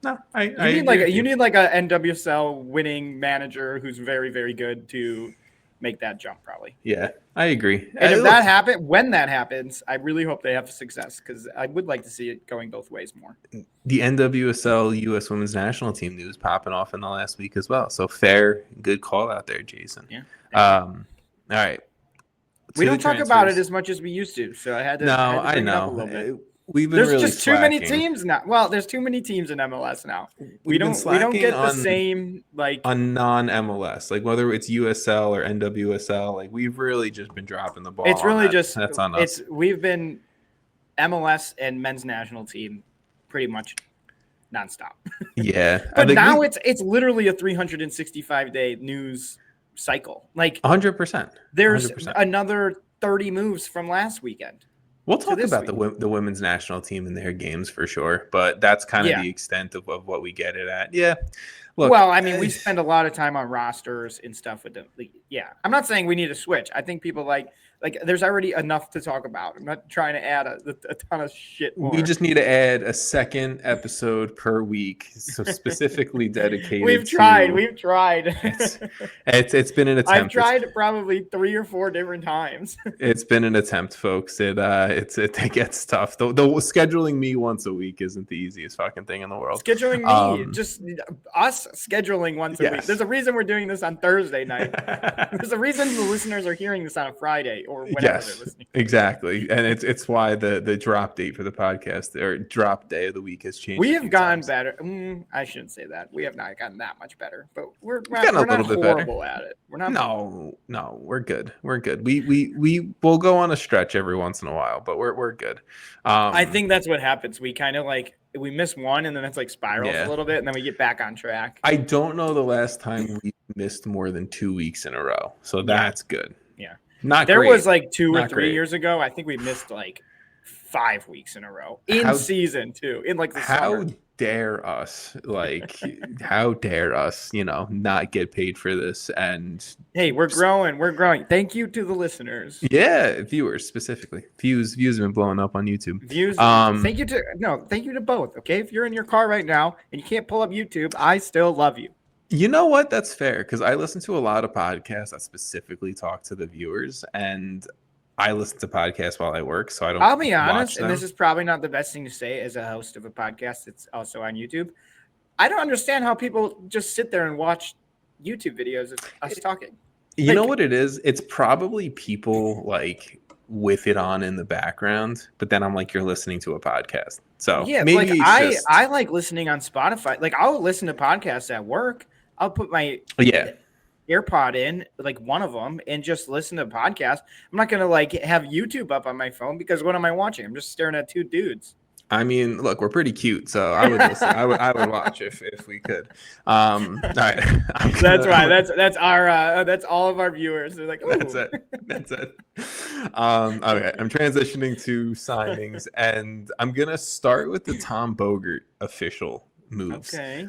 No, you need a NWSL winning manager who's very, very good to make that jump, probably. Yeah, I agree. And when that happens, I really hope they have success because I would like to see it going both ways more. The NWSL U.S. Women's National Team news popping off in the last week as well. So good call out there, Jason. Yeah. All right. We don't talk about it as much as we used to, so I had to. I know. It up a little bit. There's really just slacking. too many teams now. Well, there's too many teams in MLS now. We don't get the same on non-MLS, whether it's USL or NWSL. We've really just been dropping the ball. It's really that's on us. We've been MLS and men's national team pretty much nonstop. Yeah, but now it's literally a 365-day news cycle. 100%. There's another 30 moves from last weekend. We'll talk about the women's national team and their games for sure, but that's kind of the extent of what we get it at. Yeah. Look, we spend a lot of time on rosters and stuff with them. I'm not saying we need to switch. I think people there's already enough to talk about. I'm not trying to add a ton of shit more. We just need to add a second episode per week, so specifically dedicated. We've tried. It's been an attempt. I've tried probably 3 or 4 different times. It's been an attempt, folks. It gets tough. The scheduling me once a week isn't the easiest fucking thing in the world. Scheduling me, just us scheduling once a week. There's a reason we're doing this on Thursday night. There's a reason the listeners are hearing this on a Friday or whenever they're listening. Exactly. And it's why the drop date for the podcast or drop day of the week has changed. We have gotten better. I shouldn't say that. We have not gotten that much better, but we're not horrible at it. We're not. No, we're good. We're good. We will go on a stretch every once in a while, but we're good. I think that's what happens. We kind of like we miss one, and then it's like spirals a little bit, and then we get back on track. I don't know the last time we missed more than 2 weeks in a row, so that's good. Yeah, there was like 2 or 3 years ago. I think we missed like 5 weeks in a row in season 2 in like the summer. Dare us how dare us not get paid for this? And hey, we're growing. Thank you to the listeners. Viewers specifically. Views have been blowing up on YouTube. Thank you to both. Okay, if you're in your car right now and you can't pull up YouTube, I still love you. You know what? That's fair, because I listen to a lot of podcasts that specifically talk to the viewers, and I listen to podcasts while I work, so I don't. I'll be honest, and this is probably not the best thing to say as a host of a podcast that's also on YouTube. I don't understand how people just sit there and watch YouTube videos of us talking. You know what it is? It's probably people like with it on in the background, but then I'm like, you're listening to a podcast. So maybe I like listening on Spotify. Like I'll listen to podcasts at work. I'll put my AirPod in, like one of them, and just listen to a podcast. I'm not going to like have YouTube up on my phone because what am I watching? I'm just staring at two dudes. I mean, look, we're pretty cute, so I would listen. I would watch if we could. All right. That's why. That's all of our viewers. They're like, ooh. That's it. Okay, I'm transitioning to signings, and I'm gonna start with the Tom Bogert official moves. Okay.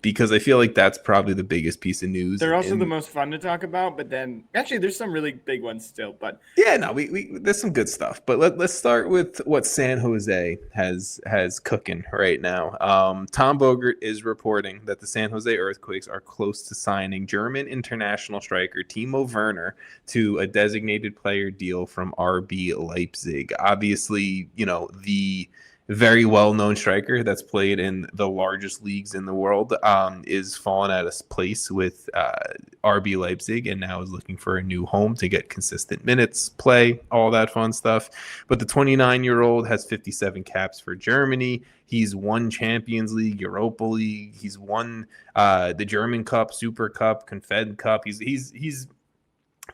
Because I feel like that's probably the biggest piece of news. They're also the most fun to talk about, but then actually there's some really big ones still. But we there's some good stuff. But let's start with what San Jose has cooking right now. Tom Bogert is reporting that the San Jose Earthquakes are close to signing German international striker Timo Werner to a designated player deal from RB Leipzig. Obviously, the very well-known striker that's played in the largest leagues in the world is fallen out of place with RB Leipzig and now is looking for a new home to get consistent minutes, play, all that fun stuff. But the 29-year-old has 57 caps for Germany. He's won Champions League, Europa League. He's won the German Cup, Super Cup, Confed Cup. He's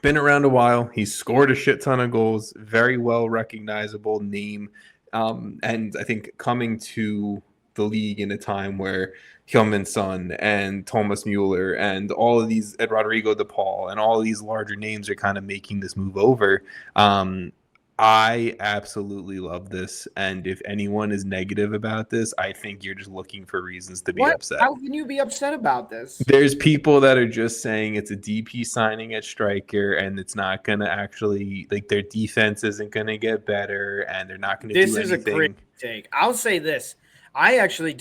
been around a while. He's scored a shit ton of goals. Very well recognizable name. And I think coming to the league in a time where Heung-min Son and Thomas Mueller and all of these, and Rodrigo De Paul and all of these larger names are kind of making this move over. I absolutely love this. And if anyone is negative about this, I think you're just looking for reasons to be upset. How can you be upset about this? There's people that are just saying it's a DP signing at striker and it's not going to actually, like, their defense isn't going to get better and they're not going to do anything. This is a great take. I'll say this. I actually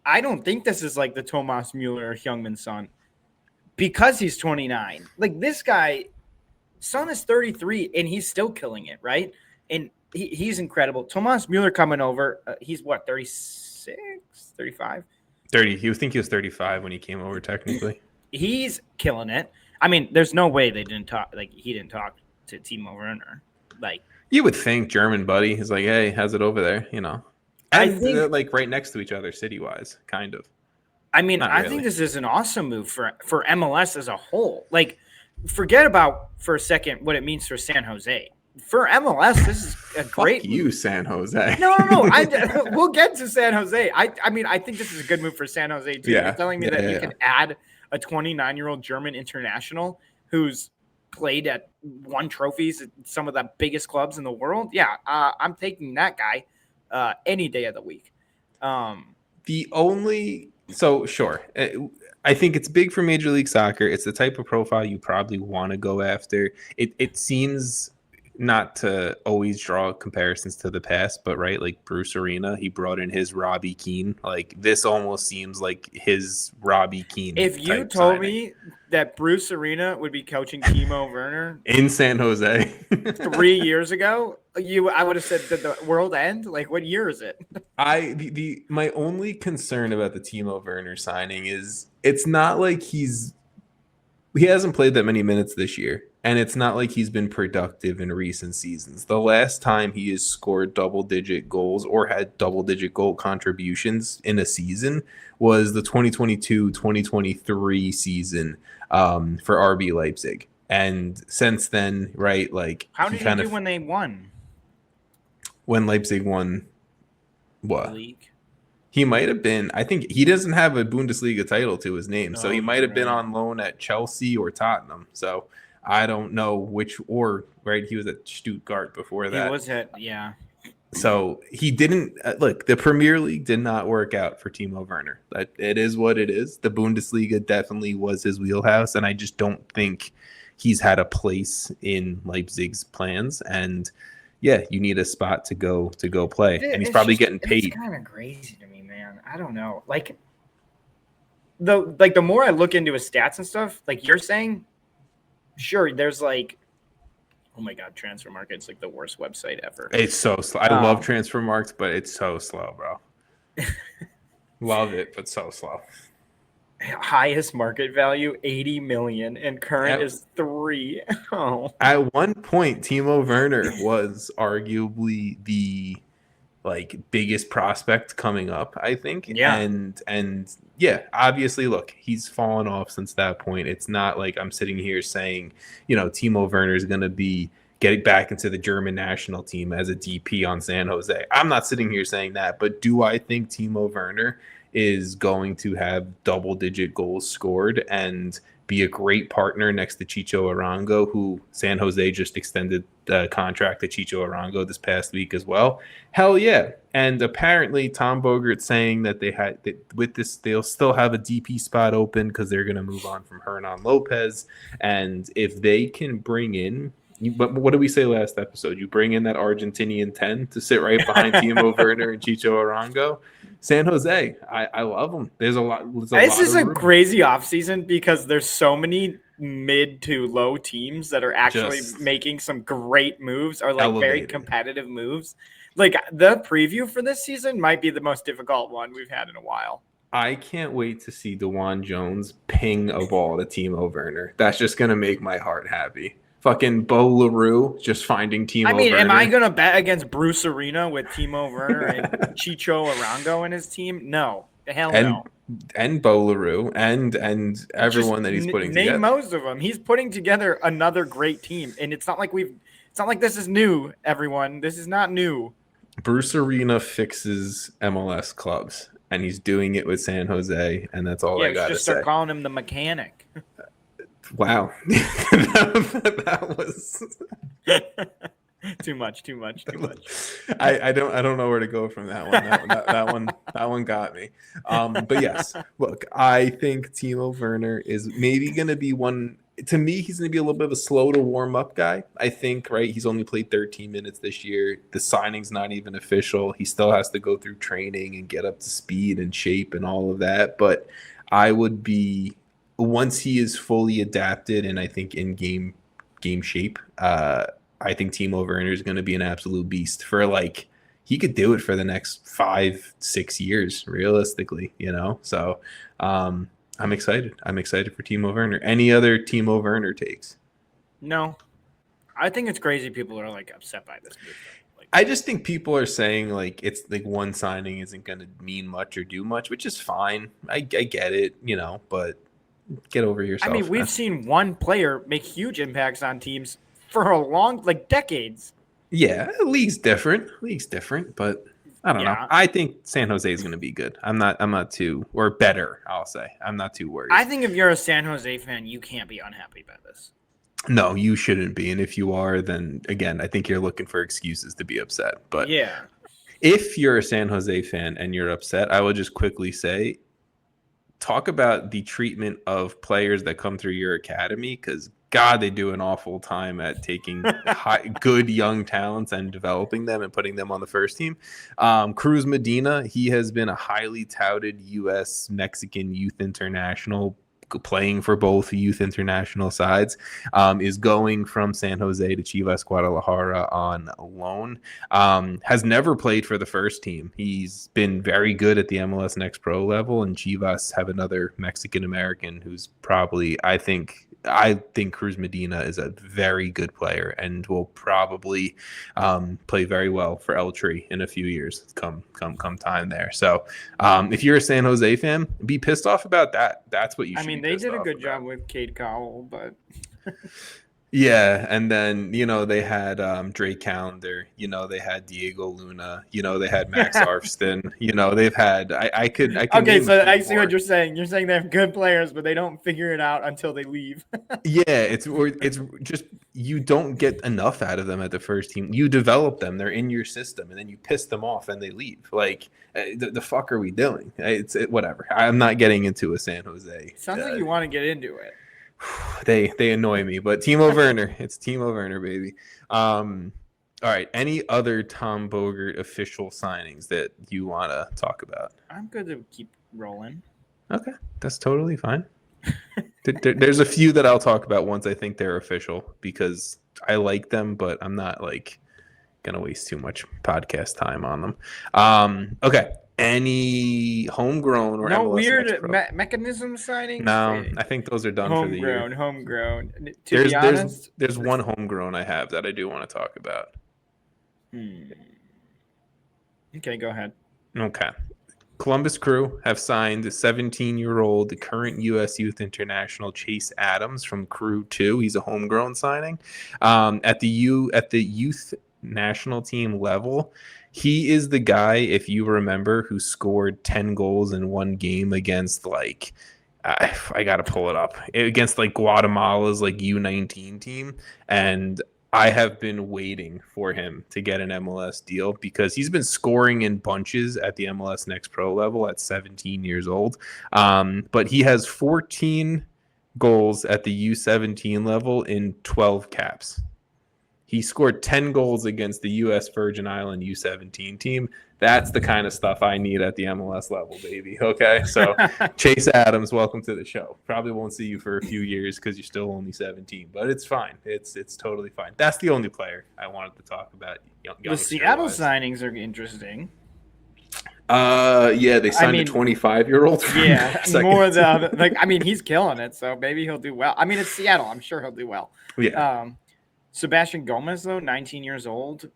I don't think this is like the Thomas Mueller or Heung-min Son because he's 29. Like, this guy, Son is 33, and he's still killing it, right? And he's incredible. Thomas Mueller coming over, he's what, 36, 35? 30. He was 35 when he came over, technically. He's killing it. I mean, there's no way they didn't talk. Like, he didn't talk to Timo Werner. Like, you would think German buddy is like, hey, how's it over there? And I think they're like right next to each other city-wise, kind of. I mean, I think this is an awesome move for MLS as a whole. Like, forget about for a second what it means for San Jose. For MLS, this is a great move. You, San Jose. No. We'll get to San Jose. I mean, I think this is a good move for San Jose too. You're telling me that you can add a 29-year-old German international who's won trophies at some of the biggest clubs in the world. Yeah, I'm taking that guy any day of the week. Sure. I think it's big for Major League Soccer. It's the type of profile you probably want to go after. It seems not to always draw comparisons to the past, but right, like Bruce Arena, he brought in his Robbie Keane. Like, this almost seems like his Robbie Keane. If you told me that Bruce Arena would be coaching Timo Werner in San Jose 3 years ago, I would have said that the world end. Like, what year is it? My only concern about the Timo Werner signing is it's not like he hasn't played that many minutes this year. And it's not like he's been productive in recent seasons. The last time he has scored double-digit goals or had double-digit goal contributions in a season was the 2022-2023 season for RB Leipzig. And since then, right, like how did he do when they won? When Leipzig won what? The league. He might have been. I think he doesn't have a Bundesliga title to his name, so he might have been on loan at Chelsea or Tottenham. So I don't know which, or right, he was at Stuttgart before that. He was yeah. So he didn't look. The Premier League did not work out for Timo Werner. It is what it is. The Bundesliga definitely was his wheelhouse, and I just don't think he's had a place in Leipzig's plans. And yeah, you need a spot to go play, and he's probably getting paid. It's kind of crazy to me, man. I don't know. Like the more I look into his stats and stuff, like you're saying. Sure, there's like, oh my God, Transfer Market's like the worst website ever. It's so slow. I love Transfer Markets, but it's so slow, bro. Love it, but so slow. Highest market value, 80 million, and current is 3. Oh. At one point, Timo Werner was arguably the like biggest prospect coming up, I think. Yeah. And yeah, obviously, look, he's fallen off since that point. It's not like I'm sitting here saying, Timo Werner is going to be getting back into the German national team as a DP on San Jose. I'm not sitting here saying that, but do I think Timo Werner is going to have double-digit goals scored and be a great partner next to Chicho Arango, who San Jose just extended the contract to Chicho Arango this past week as well? Hell yeah. And apparently Tom Bogert's saying that with this, they'll still have a DP spot open because they're going to move on from Hernan Lopez. And if they can bring in, but what did we say last episode? You bring in that Argentinian 10 to sit right behind Timo Werner and Chicho Arango. San Jose, I love them. There's a lot. This is a crazy offseason because there's so many mid to low teams that are actually making some great moves or like very competitive moves. Like the preview for this season might be the most difficult one we've had in a while. I can't wait to see DeJuan Jones ping a ball to Timo Werner. That's just going to make my heart happy. Fucking Bo LaRue just finding Timo Werner. Am I going to bet against Bruce Arena with Timo Werner and Chicho Arango and his team? No. Hell no. And Bo LaRue and everyone that he's putting together. Name most of them. He's putting together another great team. And it's not like this is new, everyone. This is not new. Bruce Arena fixes MLS clubs, and he's doing it with San Jose, and that's all I got to say. Just start calling him the mechanic. Wow. that was too much. I don't know where to go from that one. That one got me. But yes, look, I think Timo Werner is maybe going to be one. To me, he's going to be a little bit of a slow to warm up guy. I think, right? He's only played 13 minutes this year. The signing's not even official. He still has to go through training and get up to speed and shape and all of that. But I would be, once he is fully adapted and I think in game shape, I think Timo Werner is going to be an absolute beast for like, he could do it for the next 5-6 years, realistically, So I'm excited. I'm excited for Timo Werner. Any other Timo Werner takes? No. I think it's crazy people are like upset by this move. I just think people are saying like it's like one signing isn't going to mean much or do much, which is fine. I get it, but get over yourself. I mean, we've seen one player make huge impacts on teams for a long, decades. Yeah, league's different, but I don't know. I think San Jose is going to be good. I'm not too, or better, I'll say. I'm not too worried. I think if you're a San Jose fan, you can't be unhappy by this. No, you shouldn't be. And if you are, then again, I think you're looking for excuses to be upset. But yeah, if you're a San Jose fan and you're upset, I will just quickly say, talk about the treatment of players that come through your academy, because God, they do an awful time at taking good young talents and developing them and putting them on the first team. Cruz Medina, he has been a highly touted U.S. Mexican youth international, playing for both youth international sides, is going from San Jose to Chivas Guadalajara on loan. Has never played for the first team. He's been very good at the MLS Next Pro level, and Chivas have another Mexican American who's probably, I think, I think Cruz Medina is a very good player and will probably play very well for El Tri in a few years. Come time there. So if you're a San Jose fan, be pissed off about that. That's what you should. I mean, they did a good job with Cade Cowell, but. Yeah, and then they had Drake Calendar, they had Diego Luna, they had Max Arfston, they've had I could okay, so I see what you're saying. You're saying they have good players, but they don't figure it out until they leave. Yeah, it's just you don't get enough out of them at the first team. You develop them, they're in your system, and then you piss them off and they leave. Like the fuck are we doing? It's whatever. I'm not getting into a San Jose. Sounds like you want to get into it. They annoy me, but Timo Werner, it's Timo Werner, baby. All right, any other Tom Bogert official signings that you want to talk about? I'm good to keep rolling. Okay, that's totally fine. There's a few that I'll talk about once I think they're official because I like them, but I'm not gonna waste too much podcast time on them. Okay. Any homegrown or no MLS weird mechanism signings? No, I think those are done for the year. Homegrown. To be honest, there's one homegrown I have that I do want to talk about. Okay, go ahead. Okay. Columbus Crew have signed the 17-year-old current U.S. Youth International Chase Adams from Crew 2. He's a homegrown signing. At the youth national team level, he is the guy, if you remember, who scored 10 goals in one game against I got to pull it up, against Guatemala's U19 team. And I have been waiting for him to get an MLS deal because he's been scoring in bunches at the MLS Next Pro level at 17 years old. But he has 14 goals at the U17 level in 12 caps. He scored 10 goals against the U.S. Virgin Island U17 team. That's the kind of stuff I need at the MLS level, baby. Okay, so Chase Adams, welcome to the show. Probably won't see you for a few years because you're still only 17, but it's fine. It's totally fine. That's the only player I wanted to talk about. The Seattle signings are interesting. Yeah, they signed a 25-year-old. Yeah, more than he's killing it, so maybe he'll do well. I mean, it's Seattle. I'm sure he'll do well. Yeah. Sebastian Gomez, though, 19 years old.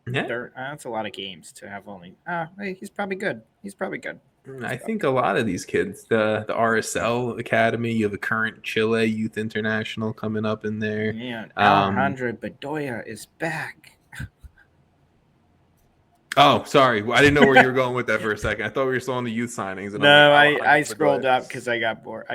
Yeah. That's a lot of games to have only. He's probably good. I think a lot of these kids, the RSL Academy, you have a current Chile Youth International coming up in there. Yeah, Alejandro Bedoya is back. Oh, sorry. I didn't know where you were going with that for a second. I thought we were still on the youth signings. No, I scrolled up because I got bored.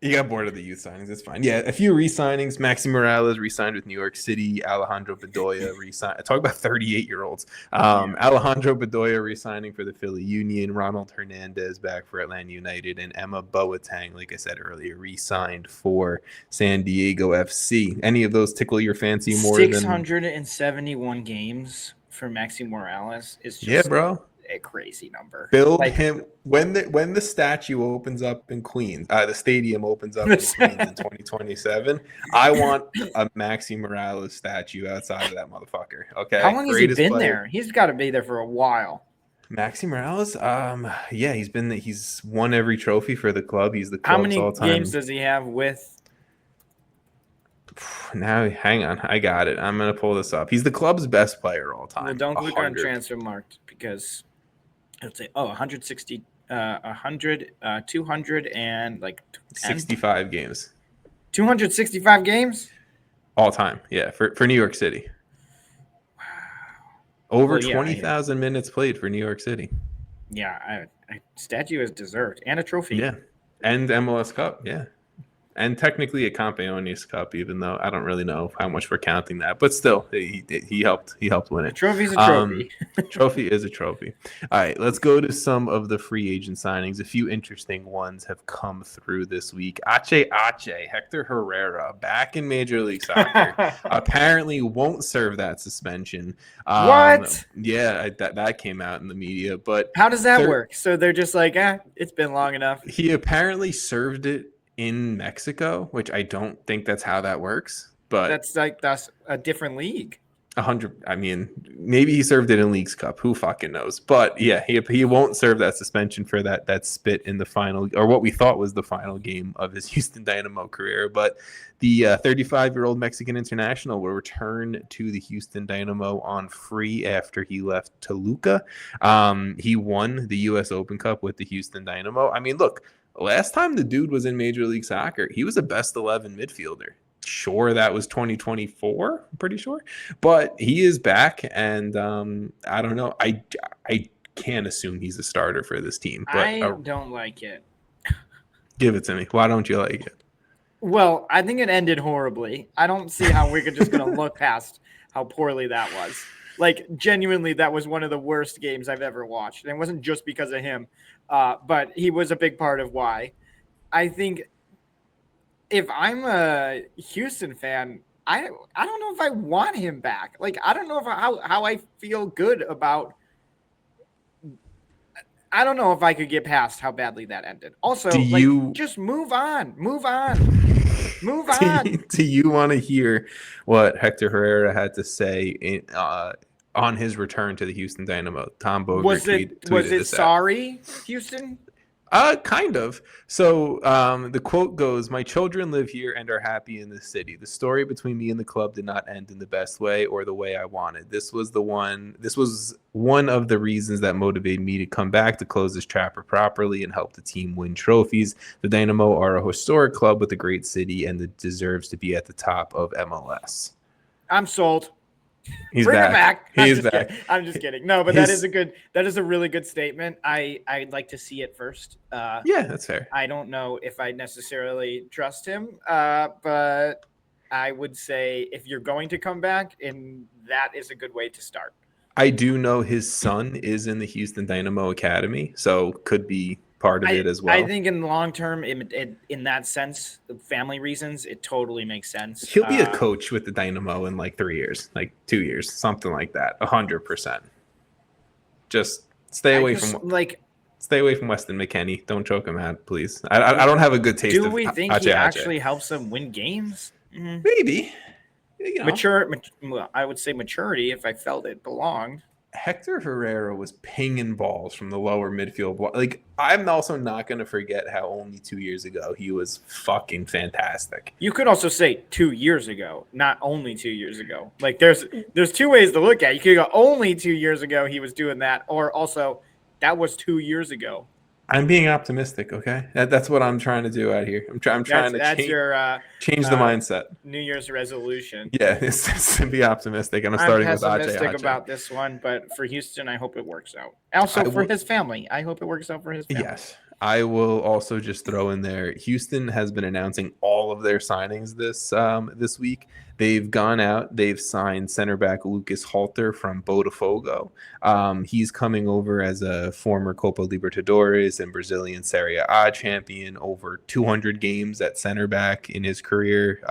You got bored of the youth signings. It's fine. Yeah, a few re-signings. Maxi Moralez re-signed with New York City. Alejandro Bedoya re-signed. Talk about 38-year-olds. Alejandro Bedoya re-signing for the Philly Union. Ronald Hernandez back for Atlanta United. And Emma Boateng, like I said earlier, re-signed for San Diego FC. Any of those tickle your fancy more 671 games for Maxi Moralez is just a crazy number. Build him when the statue opens up in Queens. The stadium opens up in Queens in 2027. I want a Maxi Moralez statue outside of that motherfucker. Okay. How long has he been there? He's got to be there for a while. Maxi Moralez, yeah, he's won every trophy for the club. He's the club's all-time. How many games does he have with? Now, hang on. I got it. I'm going to pull this up. He's the club's best player all time. Well, don't click on transfer marked because it'll say, 160, 100, 200, and 65 games. 265 games? All time, yeah, for New York City. Wow. Over 20,000 minutes played for New York City. Yeah, a statue is deserved. And a trophy. Yeah, and MLS Cup, yeah. And technically a Campeones Cup, even though I don't really know how much we're counting that, but still, he helped win it. A trophy's a trophy. Trophy is a trophy. All right, let's go to some of the free agent signings. A few interesting ones have come through this week. Hector Herrera, back in Major League Soccer, apparently won't serve that suspension. What? Yeah, that came out in the media. But how does that work? So they're just like, it's been long enough. He apparently served it in Mexico, which I don't think that's how that works, but that's a different league. 100. I mean, maybe he served it in Leagues Cup. Who fucking knows? But yeah, he won't serve that suspension for that spit in the final, or what we thought was the final game of his Houston Dynamo career. But the 35-year-old Mexican international will return to the Houston Dynamo on free after he left Toluca. He won the U.S. Open Cup with the Houston Dynamo. I mean, look, last time the dude was in Major League Soccer, he was a best 11 midfielder. Sure, that was 2024, I'm pretty sure, but he is back, and I don't know. I can't assume he's a starter for this team. But I don't like it. Give it to me. Why don't you like it? Well, I think it ended horribly. I don't see how we're just going to look past how poorly that was. Like, genuinely, that was one of the worst games I've ever watched, and it wasn't just because of him, but he was a big part of why. I think if I'm a Houston fan, I don't know if I want him back. Like, I don't know if how I feel good about. I don't know if I could get past how badly that ended. Also, just move on. Do you want to hear what Hector Herrera had to say on his return to the Houston Dynamo? Tom Boger tweeted was it sorry, Houston? Kind of. So the quote goes, "My children live here and are happy in this city. The story between me and the club did not end in the best way or the way I wanted. This was one of the reasons that motivated me to come back to close this chapter properly and help the team win trophies. The Dynamo are a historic club with a great city and it deserves to be at the top of MLS." I'm sold. He's Bring back. He's back. I'm just kidding. No, but that is a really good statement. I'd like to see it first. Yeah, that's fair. I don't know if I necessarily trust him, but I would say if you're going to come back, and that is a good way to start. I do know his son is in the Houston Dynamo Academy, so could be part of it as well. I think in the long term, in that sense, the family reasons, it totally makes sense. He'll be a coach with the Dynamo in like 3 years, like 2 years, something like that. 100%. Just stay away from Weston McKennie. Don't choke him out, please. I don't have a good taste. Do we think he actually helps them win games? Mm-hmm. Maybe. You know. I would say maturity if I felt it belonged. Hector Herrera was pinging balls from the lower midfield. Like, I'm also not going to forget how only 2 years ago he was fucking fantastic. You could also say 2 years ago, not only 2 years ago. Like, there's two ways to look at it. You could go only 2 years ago he was doing that, or also that was 2 years ago. I'm being optimistic, okay? That's what I'm trying to do out here. I'm trying to change the mindset. New Year's resolution. Yeah, it's to be optimistic, and I'm starting with Ache. Pessimistic about this one, but for Houston, I hope it works out. Also, for his family, I hope it works out for his family. Yes. I will also just throw in there, Houston has been announcing all of their signings this week. They've gone out. They've signed center back Lucas Halter from Botafogo. He's coming over as a former Copa Libertadores and Brazilian Serie A champion, over 200 games at center back in his career.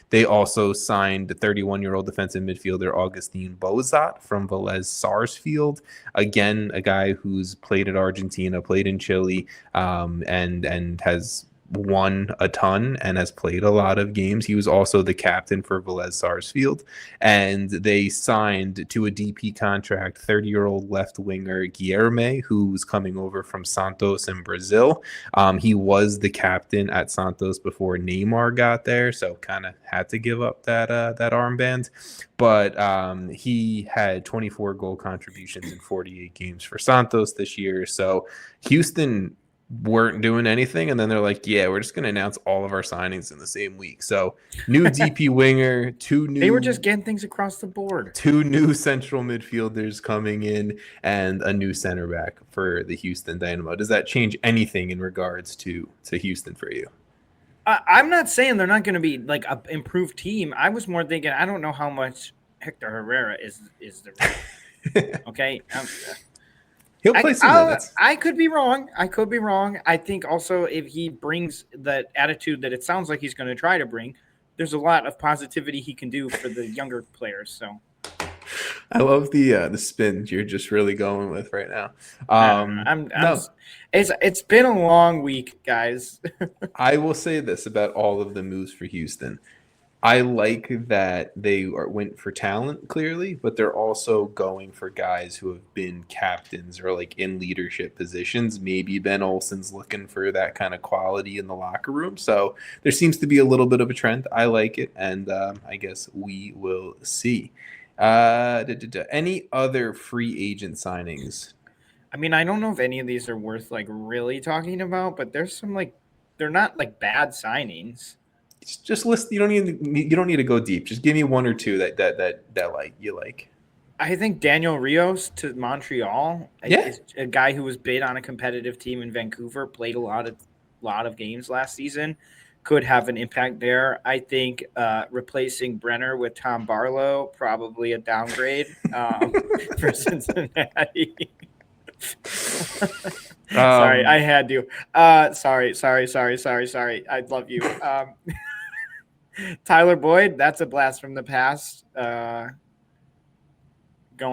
They also signed 31-year-old defensive midfielder Agustin Bouzat from Vélez Sarsfield. Again, a guy who's played at Argentina, played in Chile, and has won a ton and has played a lot of games. He was also the captain for Vélez Sarsfield, and they signed to a DP contract 30-year-old left winger Guilherme, who's coming over from Santos in Brazil. He was the captain at Santos before Neymar got there, so kind of had to give up that armband. But he had 24 goal contributions in 48 games for Santos this year. So Houston weren't doing anything, and then they're like, yeah, we're just going to announce all of our signings in the same week. So new DP winger, they were just getting things across the board. 2 new central midfielders coming in, and a new center back for the Houston Dynamo. Does that change anything in regards to Houston for you? I'm not saying they're not going to be like an improved team. I was more thinking, I don't know how much Hector Herrera is the okay. He'll play some minutes. I could be wrong. I think also if he brings that attitude that it sounds like he's going to try to bring, there's a lot of positivity he can do for the younger players. So I love the spin you're just really going with right now. It's been a long week, guys. I will say this about all of the moves for Houston. I like that they went for talent clearly, but they're also going for guys who have been captains or like in leadership positions. Maybe Ben Olsen's looking for that kind of quality in the locker room. So there seems to be a little bit of a trend. I like it, and I guess we will see. Any other free agent signings? I mean, I don't know if any of these are worth like really talking about, but there's some like they're not like bad signings. Just list. You don't need to go deep. Just give me one or two that like you like. I think Daniel Rios to Montreal. Yeah, a guy who was bid on a competitive team in Vancouver, played a lot of games last season, could have an impact there. I think replacing Brenner with Tom Barlow, probably a downgrade for Cincinnati. Sorry, I had to. Sorry. I love you. Tyler Boyd, that's a blast from the past. Going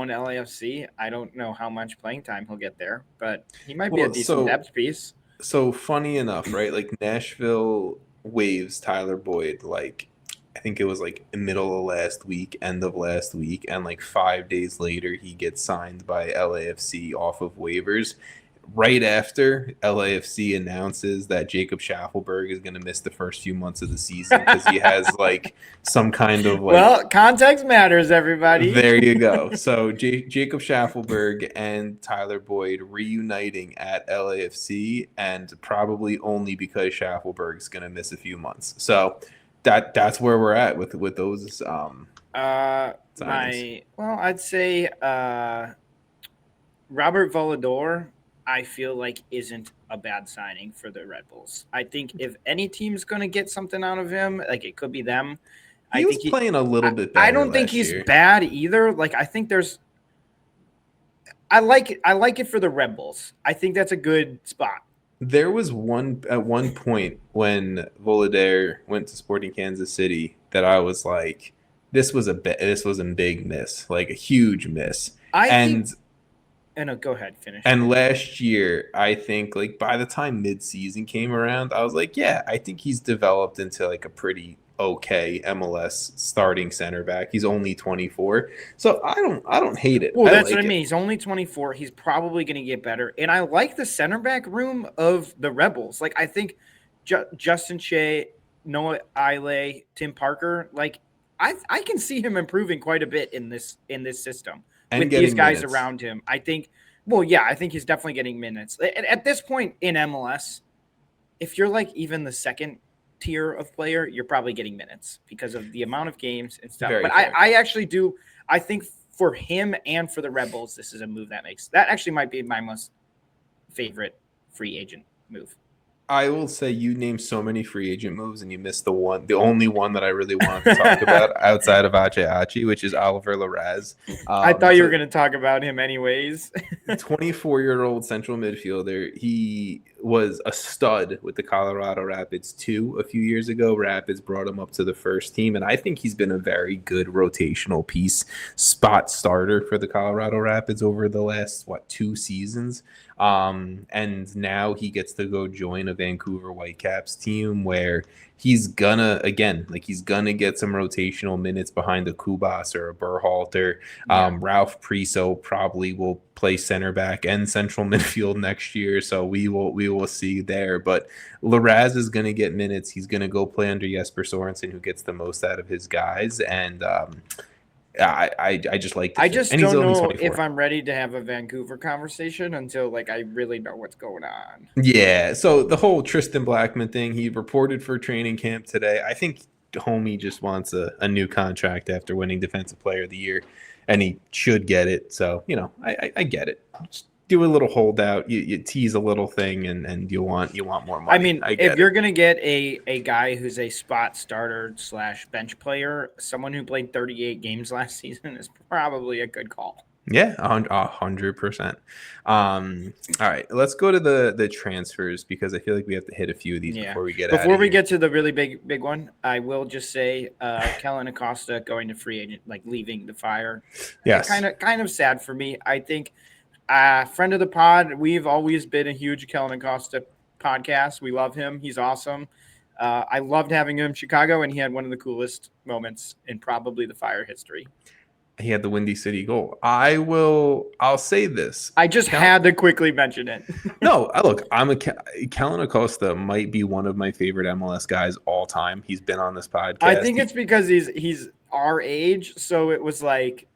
to LAFC. I don't know how much playing time he'll get there, but he might be a decent depth piece. So funny enough, right? Like Nashville waives Tyler Boyd, like I think it was like middle of last week, end of last week, and like 5 days later he gets signed by LAFC off of waivers. Right after LAFC announces that Jacob Schaffelberg is going to miss the first few months of the season because he has like some kind of like. Well, context matters, everybody. There you go. So Jacob Schaffelberg and Tyler Boyd reuniting at LAFC, and probably only because Schaffelberg's going to miss a few months. So that's where we're at with those. I'd say Robert Voloder, I feel like isn't a bad signing for the Red Bulls. I think if any team's going to get something out of him, like it could be them. He was playing a little bit better. I don't think he's bad either. Like I think I like it for the Red Bulls. I think that's a good spot. There was at one point when Voloder went to Sporting Kansas City that I was like, this was a big miss, like a huge miss. No, go ahead, finish. And last year, I think like by the time mid-season came around, I was like, yeah, I think he's developed into like a pretty okay MLS starting center back. He's only 24, so I don't hate it. Well, that's what I mean. He's only 24. He's probably going to get better, and I like the center back room of the Rebels. Like I think Justin Shea, Noah Ile, Tim Parker. Like I can see him improving quite a bit in this system. And with these guys around him, I think he's definitely getting minutes. At this point in MLS, if you're like even the second tier of player, you're probably getting minutes because of the amount of games and stuff. But I actually do. I think for him and for the Rebels, this is a move that actually might be my most favorite free agent move. I will say you named so many free agent moves and you missed the only one that I really wanted to talk about outside of Ache, which is Oliver Larraz. I thought you were going to talk about him anyways. 24-year-old central midfielder. He was a stud with the Colorado Rapids too a few years ago. Rapids brought him up to the first team, and I think he's been a very good rotational piece, spot starter for the Colorado Rapids over the last 2 seasons. And now he gets to go join a Vancouver Whitecaps team where he's gonna get some rotational minutes behind a Kubas or a Berhalter. Ralph Priso probably will play center back and central midfield next year, so we will see there. But Larraz is gonna get minutes. He's gonna go play under Jesper Sorensen, who gets the most out of his guys, and I just like this. I just don't know if I'm ready to have a Vancouver conversation until I really know what's going on. Yeah, so the whole Tristan Blackman thing, he reported for training camp today. I think homie just wants a new contract after winning Defensive Player of the Year, and he should get it. So, I get it. Just do a little holdout, you tease a little thing, and you want more money. I mean, if you're going to get a guy who's a spot starter / bench player, someone who played 38 games last season is probably a good call. Yeah, 100%. All right, let's go to the transfers because I feel like we have to hit a few of these before we get Before we get to the really big one, I will just say Kellen Acosta going to free agent, leaving the Fire. Yes. Kind of sad for me. I think friend of the pod, we've always been a huge Kellen Acosta podcast. We love him. He's awesome. I loved having him in Chicago, and he had one of the coolest moments in probably the Fire history. He had the Windy City goal. I'll say this. I just had to quickly mention it. No, look, Kellyn Acosta might be one of my favorite MLS guys all time. He's been on this podcast. I think it's because he's our age, so it was like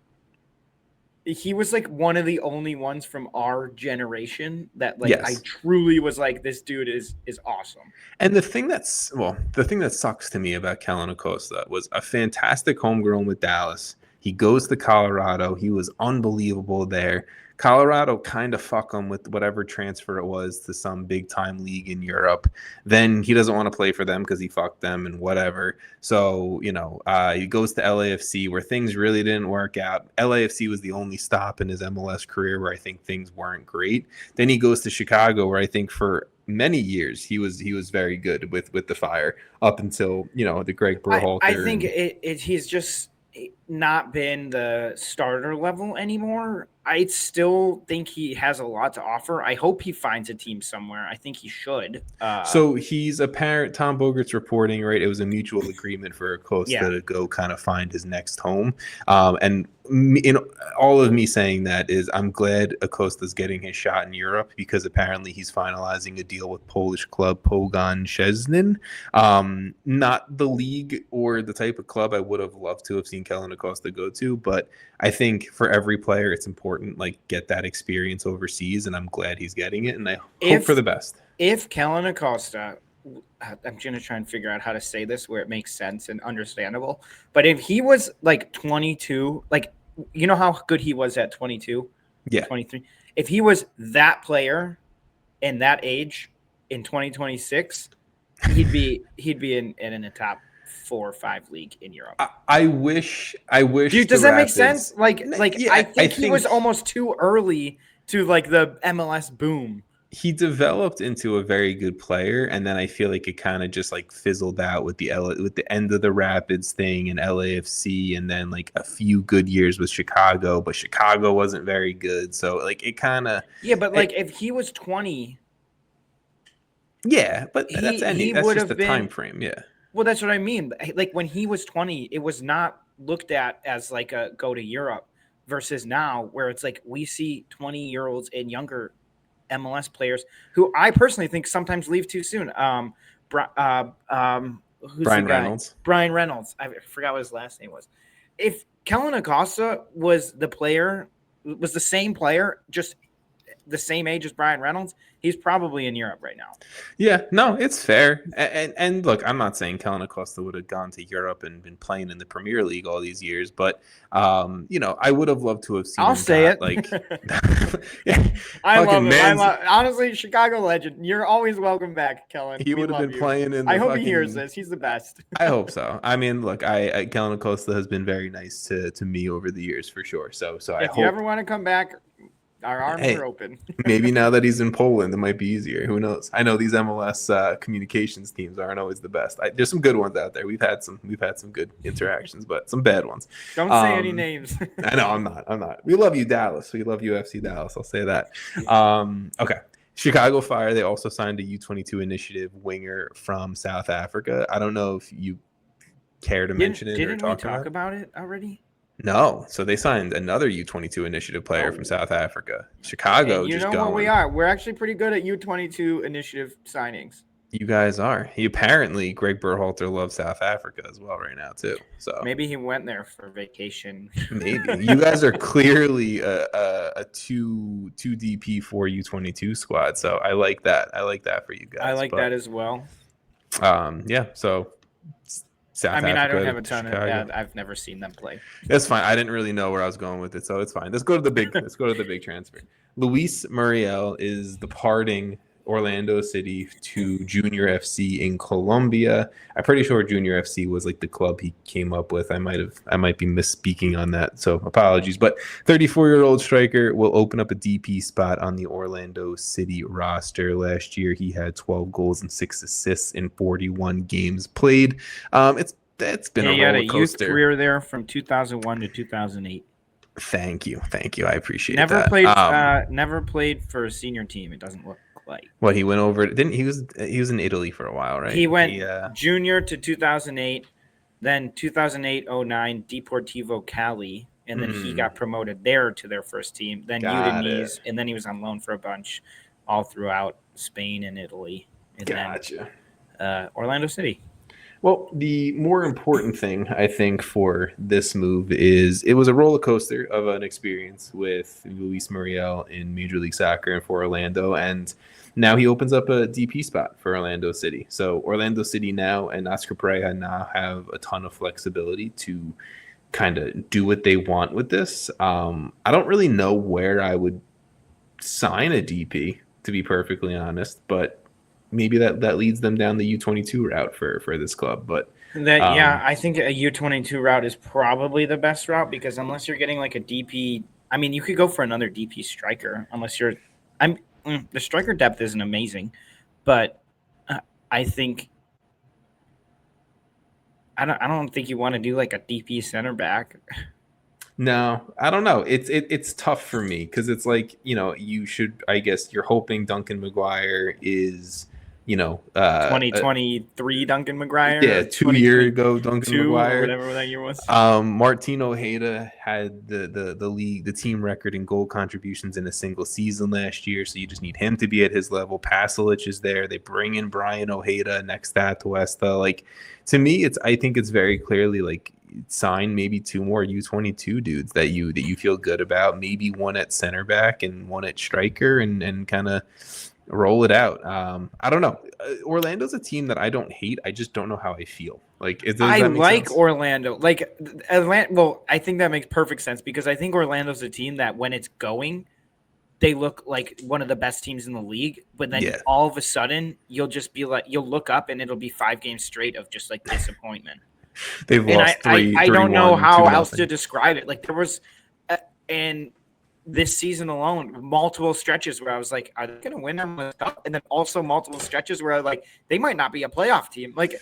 he was like one of the only ones from our generation that like I truly was like, this dude is awesome. And the thing that sucks to me about Kellyn Acosta was a fantastic homegrown with Dallas. He goes to Colorado. He was unbelievable there. Colorado kind of fuck him with whatever transfer it was to some big-time league in Europe. Then he doesn't want to play for them because he fucked them and whatever. So, he goes to LAFC where things really didn't work out. LAFC was the only stop in his MLS career where I think things weren't great. Then he goes to Chicago where I think for many years he was very good with the Fire up until, the Greg Berhalter. I think he's just not been the starter level anymore. I still think he has a lot to offer. I hope he finds a team somewhere. I think he should. So he's apparent. Tom Bogert's reporting, right? It was a mutual agreement for Acosta to go kind of find his next home. And in all of me saying that is I'm glad Acosta's getting his shot in Europe because apparently he's finalizing a deal with Polish club Pogoń Szczecin. Not the league or the type of club I would have loved to have seen Kellyn Acosta go to, but I think for every player it's important, like get that experience overseas, and I'm glad he's getting it, and I hope for the best. If Kellyn Acosta, I'm going to try and figure out how to say this where it makes sense and understandable, but if he was like 22, like, you know how good he was at 22? Yeah. 23. If he was that player in that age in 2026, he'd be in a top 4 or 5 league in Europe. I wish. Dude, does that make sense? I think he was almost too early to like the MLS boom. He developed into a very good player, and then I feel like it kind of just like fizzled out with the end of the Rapids thing and LAFC, and then like a few good years with Chicago, but Chicago wasn't very good. So like it kind of but like if he was 20, but that's just the time frame. Yeah. Well, that's what I mean. Like when he was 20, it was not looked at as like a go to Europe versus now where it's like we see 20-year-olds and younger MLS players who I personally think sometimes leave too soon. Brian Reynolds. Brian Reynolds. I forgot what his last name was. If Kellyn Acosta was the same player, just the same age as Brian Reynolds, he's probably in Europe right now. Yeah, no, it's fair. And look, I'm not saying Kellyn Acosta would have gone to Europe and been playing in the Premier League all these years, but I would have loved to have seen. I'll say it. Like, I love him. Honestly, Chicago legend. You're always welcome back, Kellyn. He would have been playing in. I hope he hears this. He's the best. I hope so. I mean, look, Kellyn Acosta has been very nice to me over the years for sure. So I hope you ever want to come back, our arms are open. Maybe now that he's in Poland, it might be easier. Who knows? I know these MLS communications teams aren't always the best. There's some good ones out there. We've had some good interactions, but some bad ones. Don't say any names. I know I'm not. We love you, Dallas. We love UFC Dallas. I'll say that. Okay. Chicago Fire. They also signed a U22 initiative winger from South Africa. I don't know if you care to mention it. Didn't we talk about it already? No, so they signed another U22 initiative player from South Africa. Chicago, you know what we are? We're actually pretty good at U22 initiative signings. You guys are. Apparently, Greg Berhalter loves South Africa as well right now too. So maybe he went there for vacation. Maybe you guys are clearly a two DP for U22 squad. So I like that. I like that for you guys. I like that as well. Yeah. So. South Africa, I don't have a ton of that. I've never seen them play. That's fine. I didn't really know where I was going with it, so it's fine. Let's go to the big transfer. Luis Muriel is departing Orlando City to Junior FC in Colombia. I'm pretty sure Junior FC was like the club he came up with. I might be misspeaking on that, so apologies. But 34-year-old striker will open up a DP spot on the Orlando City roster. Last year, he had 12 goals and 6 assists in 41 games played. It's been a roller coaster. He had a youth career there from 2001 to 2008. Thank you. I appreciate that. Never played for a senior team. It doesn't look look like? Well, he went over. Didn't he was in Italy for a while, right? He went junior to 2008, then 2008-09 Deportivo Cali, and then he got promoted there to their first team. Then Udinese, and then he was on loan for a bunch all throughout Spain and Italy. And then Orlando City. Well, the more important thing, I think, for this move is it was a roller coaster of an experience with Luis Muriel in Major League Soccer and for Orlando. And now he opens up a DP spot for Orlando City. So Orlando City now and Oscar Pereira now have a ton of flexibility to kind of do what they want with this. I don't really know where I would sign a DP, to be perfectly honest, but maybe that leads them down the U22 route for this club. But I think a U22 route is probably the best route, because unless you're getting like a DP, I mean, you could go for another DP striker unless you're the striker depth isn't amazing, but I think I don't think you want to do like a DP center back. No, I don't know. It's tough for me because it's like, you should, I guess you're hoping Duncan Maguire is, 2023 Duncan Maguire. Yeah, 2 years ago Duncan Maguire, whatever that year was. Martin Ojeda had the team record in goal contributions in a single season last year, so you just need him to be at his level. Pasalic is there. They bring in Brian Ojeda next to Atuesta. Like, to me, I think it's very clearly like sign maybe 2 more U22 dudes that you feel good about. Maybe one at center back and one at striker, and kind of roll it out. I don't know. Orlando's a team that I don't hate. I just don't know how I feel. Like, I like sense? Orlando. Like Atlanta. Well, I think that makes perfect sense, because I think Orlando's a team that when it's going, they look like one of the best teams in the league. But then all of a sudden, you'll just be like, you'll look up and it'll be 5 games straight of just like disappointment. They've lost three. I don't know how else to describe it. Like, there was, and this season alone, multiple stretches where I was like, are they going to win MLS Cup? And then also multiple stretches where I like, they might not be a playoff team. Like,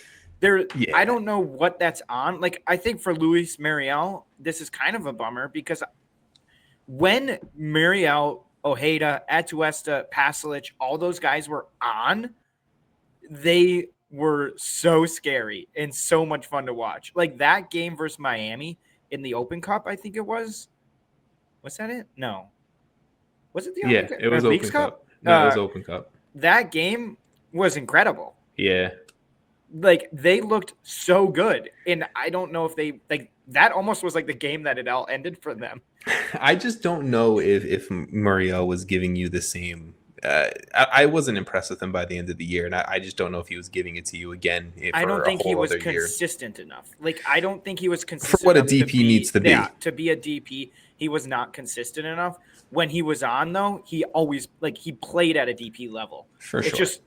I don't know what that's on. Like, I think for Luis Muriel, this is kind of a bummer, because when Muriel, Ojeda, Atuesta, Pasalic, all those guys were on, they were so scary and so much fun to watch. Like, that game versus Miami in the Open Cup, I think it was. Was that it? No. Was it the Open Cup? It was Open Cup. No, it was Open Cup. That game was incredible. Yeah. Like, they looked so good. And I don't know if they, like, that almost was like the game that it all ended for them. I just don't know if Muriel was giving you the same. I wasn't impressed with him by the end of the year, and I just don't know if he was giving it to you again. I don't think he was consistent enough. Like, I don't think he was consistent for what a DP needs to be. Yeah, to be a DP, he was not consistent enough. When he was on, though, he always, like, he played at a DP level. For sure. It's just,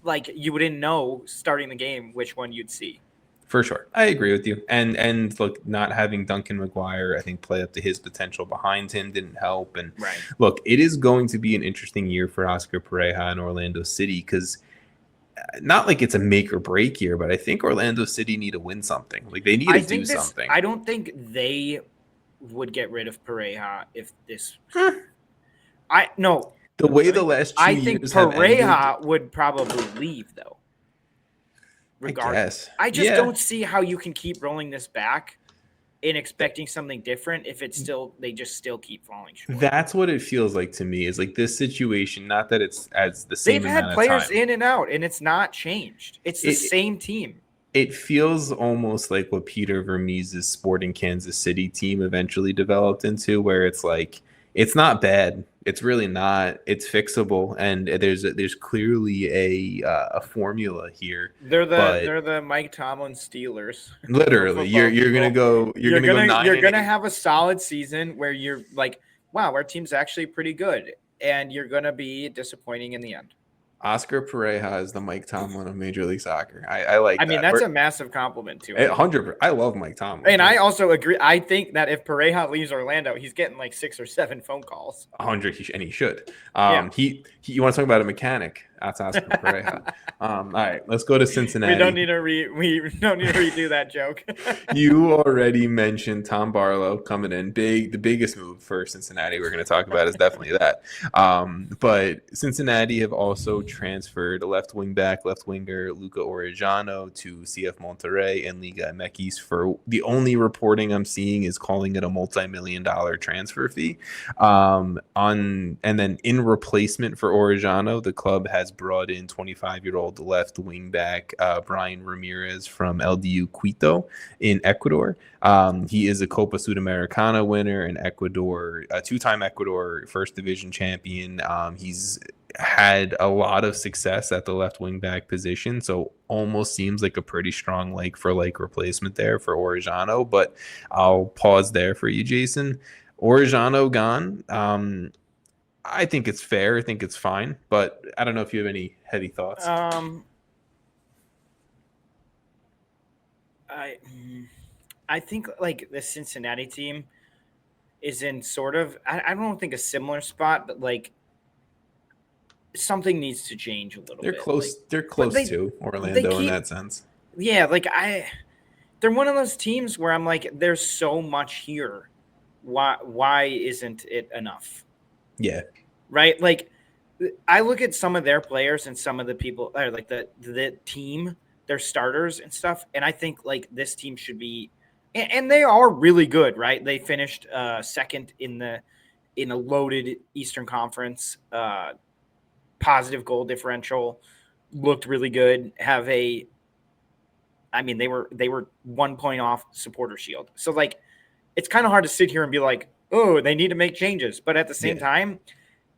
like, you wouldn't know starting the game which one you'd see. For sure. I agree with you. And look, not having Duncan Maguire, I think, play up to his potential behind him didn't help. And look, it is going to be an interesting year for Oscar Pereira and Orlando City, because not like it's a make or break year, but I think Orlando City need to win something. Like, they need to do something. I don't think they would get rid of Pereira if this. No. The way the last 2 years I think Pereira would probably leave, though. Regardless, I just don't see how you can keep rolling this back and expecting something different if it's still, they just still keep falling short. That's what it feels like to me, is like this situation, not that it's as the same. They've had players in and out, and it's not changed. It's the same team. It feels almost like what Peter Vermees's Sporting Kansas City team eventually developed into, where it's like, it's not bad. It's really not. It's fixable, and there's clearly a formula here. They're the Mike Tomlin Steelers. Literally, you're gonna have a solid season where you're like, wow, our team's actually pretty good, and you're gonna be disappointing in the end. Oscar Pereira is the Mike Tomlin of Major League Soccer. I like. I mean, that's a massive compliment to him. 100%. I love Mike Tomlin, and I also agree. I think that if Pereira leaves Orlando, he's getting like 6 or 7 phone calls. 100, and he should. You want to talk about a mechanic? That's asking for it. All right, let's go to Cincinnati. We don't need to redo that joke. You already mentioned Tom Barlow coming in. The biggest move for Cincinnati we're going to talk about is definitely that. But Cincinnati have also transferred a left winger Luca Orejano to CF Monterrey and Liga MX for the only reporting I'm seeing is calling it a multi-million-dollar transfer fee. And then in replacement for Orejano, the club has brought in 25-year-old left wing back Brian Ramirez from LDU Quito in Ecuador. He is a Copa Sudamericana winner in Ecuador, a two-time Ecuador first division champion. He's had a lot of success at the left wing back position, so almost seems like a pretty strong like for like replacement there for Orejano. But I'll pause there for you, Jason. Orejano gone. I think it's fair. I think it's fine, but I don't know if you have any heavy thoughts. I think like the Cincinnati team is in sort of I don't think a similar spot, but like something needs to change a little bit. They're close to Orlando in that sense. Yeah, like they're one of those teams where I'm like, there's so much here. Why isn't it enough? Yeah. Right? Like I look at some of their players and some of the people or like the team, their starters and stuff, and I think like this team should be and they are really good, right? They finished second in a loaded Eastern Conference, positive goal differential, looked really good. They were 1 point off supporter shield. So like it's kind of hard to sit here and be like, oh, they need to make changes. But at the same time,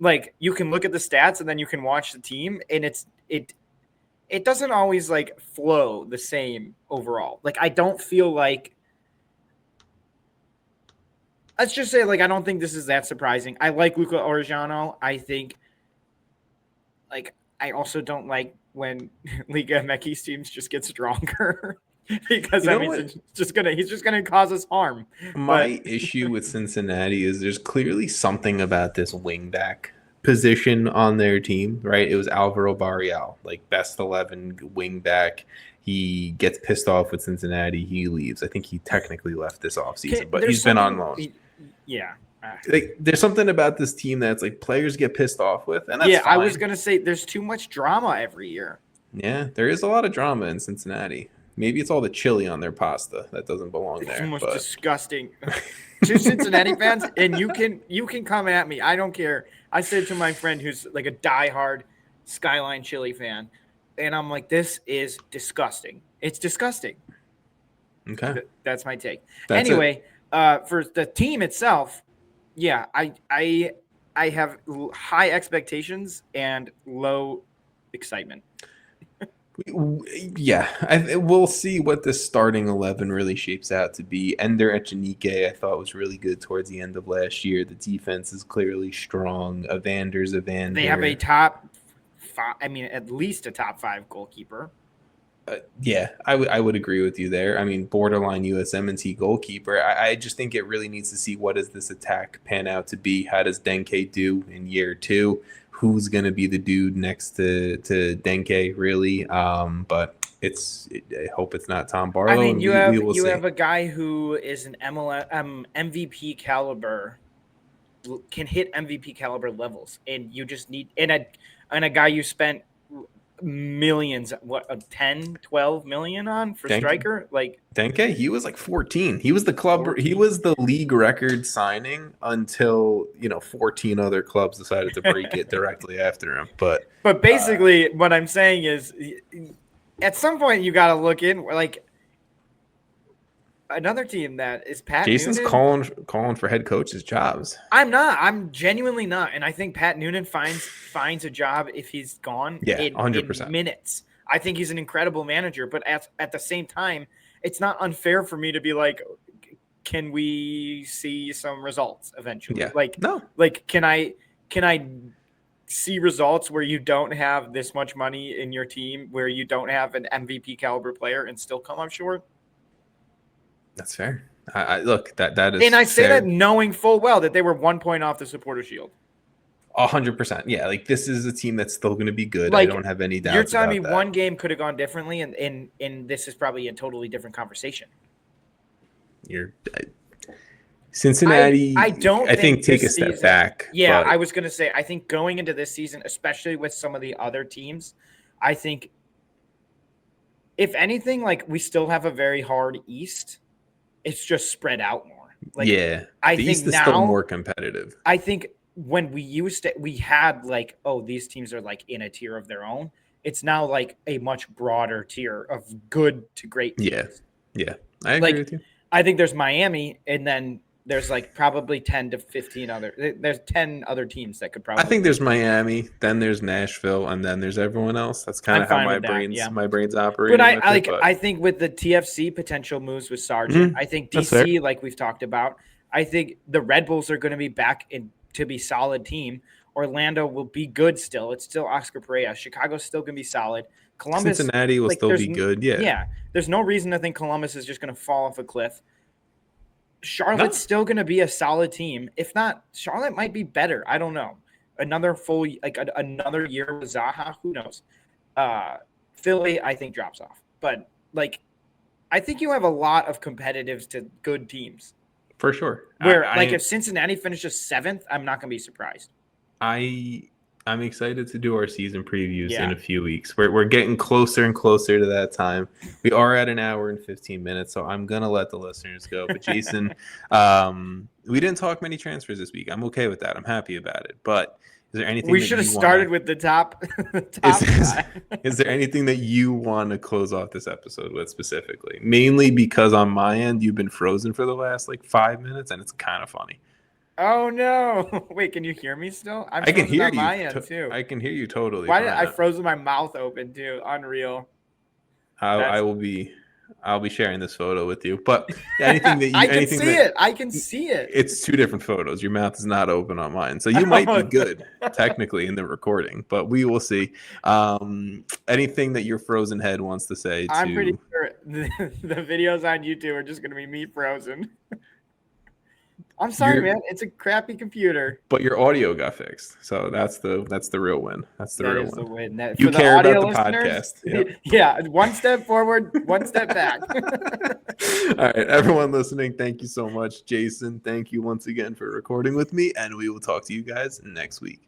like you can look at the stats and then you can watch the team and it doesn't always like flow the same overall. Like I don't feel like, let's just say like I don't think this is that surprising. I like Luca Orejano. I think like I also don't like when Liga MX teams just get stronger. Because he's just gonna cause us harm. My issue with Cincinnati is there's clearly something about this wingback position on their team, right? It was Alvaro Barrial, like best 11 wingback. He gets pissed off with Cincinnati. He leaves. I think he technically left this offseason, but he's been on loan. Yeah. Like, there's something about this team that's like players get pissed off with, and that's fine. I was gonna say there's too much drama every year. Yeah, there is a lot of drama in Cincinnati. Maybe it's all the chili on their pasta that doesn't belong there. It's the most disgusting. To Cincinnati fans, and you can come at me. I don't care. I said to my friend who's like a diehard Skyline chili fan, and I'm like, this is disgusting. It's disgusting. Okay. That's my take. Anyway, for the team itself, yeah, I have high expectations and low excitement. Yeah, we'll see what the starting 11 really shapes out to be. Ender Echenique, I thought was really good towards the end of last year. The defense is clearly strong. Evander's Evander. They have a top five, at least a top 5 goalkeeper. Yeah, I would agree with you there. I mean, borderline USMNT goalkeeper. I just think it really needs to see what does this attack pan out to be. How does Denke do in year 2? Who's going to be the dude next to Denke, really? But I hope it's not Tom Barlow. I mean, you have a guy who is an MLS MVP caliber, can hit MVP caliber levels, and you just need and a guy you spent millions, 10, 12 million on for Denke, striker, like Denke, he was like 14. He was the club. 14. He was the league record signing until 14 other clubs decided to break it directly after him. But basically, what I'm saying is, at some point you got to look in like another team that is Pat. Jason's Noonan. calling for head coaches jobs. I'm not. I'm genuinely not. And I think Pat Noonan finds a job if he's gone. Yeah, in 100%. Minutes. I think he's an incredible manager. But at the same time, it's not unfair for me to be like, can we see some results eventually? Yeah. No. Like, can I see results where you don't have this much money in your team, where you don't have an MVP caliber player and still come up short? That's fair. I look, that is, and I say that knowing full well that they were 1 point off the supporter shield. 100%. Yeah, like this is a team that's still going to be good. Like, I don't have any doubts. You're telling me about that. one game could have gone differently, and this is probably a totally different conversation. Cincinnati. I think take a step back. Yeah, I was going to say, I think going into this season, especially with some of the other teams, I think if anything, like we still have a very hard East. It's just spread out more. Like, yeah, I the think East is now, still more competitive. I think when we had like, oh, these teams are like in a tier of their own. It's now like a much broader tier of good to great teams. Yeah, I agree with you. I think there's Miami, and then there's like probably 10 to 15 other. There's 10 other teams that could probably. I think there's Miami, then there's Nashville, and then there's everyone else. That's kind of how my brain's operating. But I think with the TFC potential moves with Sargent, I think DC, like we've talked about, I think the Red Bulls are going to be back to be solid team. Orlando will be good still. It's still Oscar Pereira. Chicago's still going to be solid. Columbus, Cincinnati will still be good. Yeah. There's no reason to think Columbus is just going to fall off a cliff. Charlotte's still going to be a solid team. If not, Charlotte might be better. I don't know. Another year with Zaha. Who knows? Philly, I think, drops off. But, like, I think you have a lot of competitives to good teams. For sure. If Cincinnati finishes 7th, I'm not going to be surprised. I'm excited to do our season previews in a few weeks. We're getting closer and closer to that time. We are at an hour and 15 minutes, so I'm going to let the listeners go. But Jason, we didn't talk many transfers this week. I'm okay with that. I'm happy about it. But is there anything we should have started with the top is there anything that you want to close off this episode with specifically? Mainly because on my end, you've been frozen for the last 5 minutes, and it's kind of funny. Oh no! Wait, can you hear me still? I can hear you. My end too. I can hear you totally. Why did I froze with my mouth open too? Unreal. I'll be sharing this photo with you. But anything that you I can see it. It's 2 different photos. Your mouth is not open on mine, so you might be good technically in the recording. But we will see. Anything that your frozen head wants to say? I'm pretty sure the videos on YouTube are just going to be me frozen. I'm sorry, man. It's a crappy computer. But your audio got fixed, so that's the real win. That's the real win. You care about the podcast. Yep. Yeah, 1 step forward, 1 step back. All right, everyone listening, thank you so much. Jason, thank you once again for recording with me, and we will talk to you guys next week.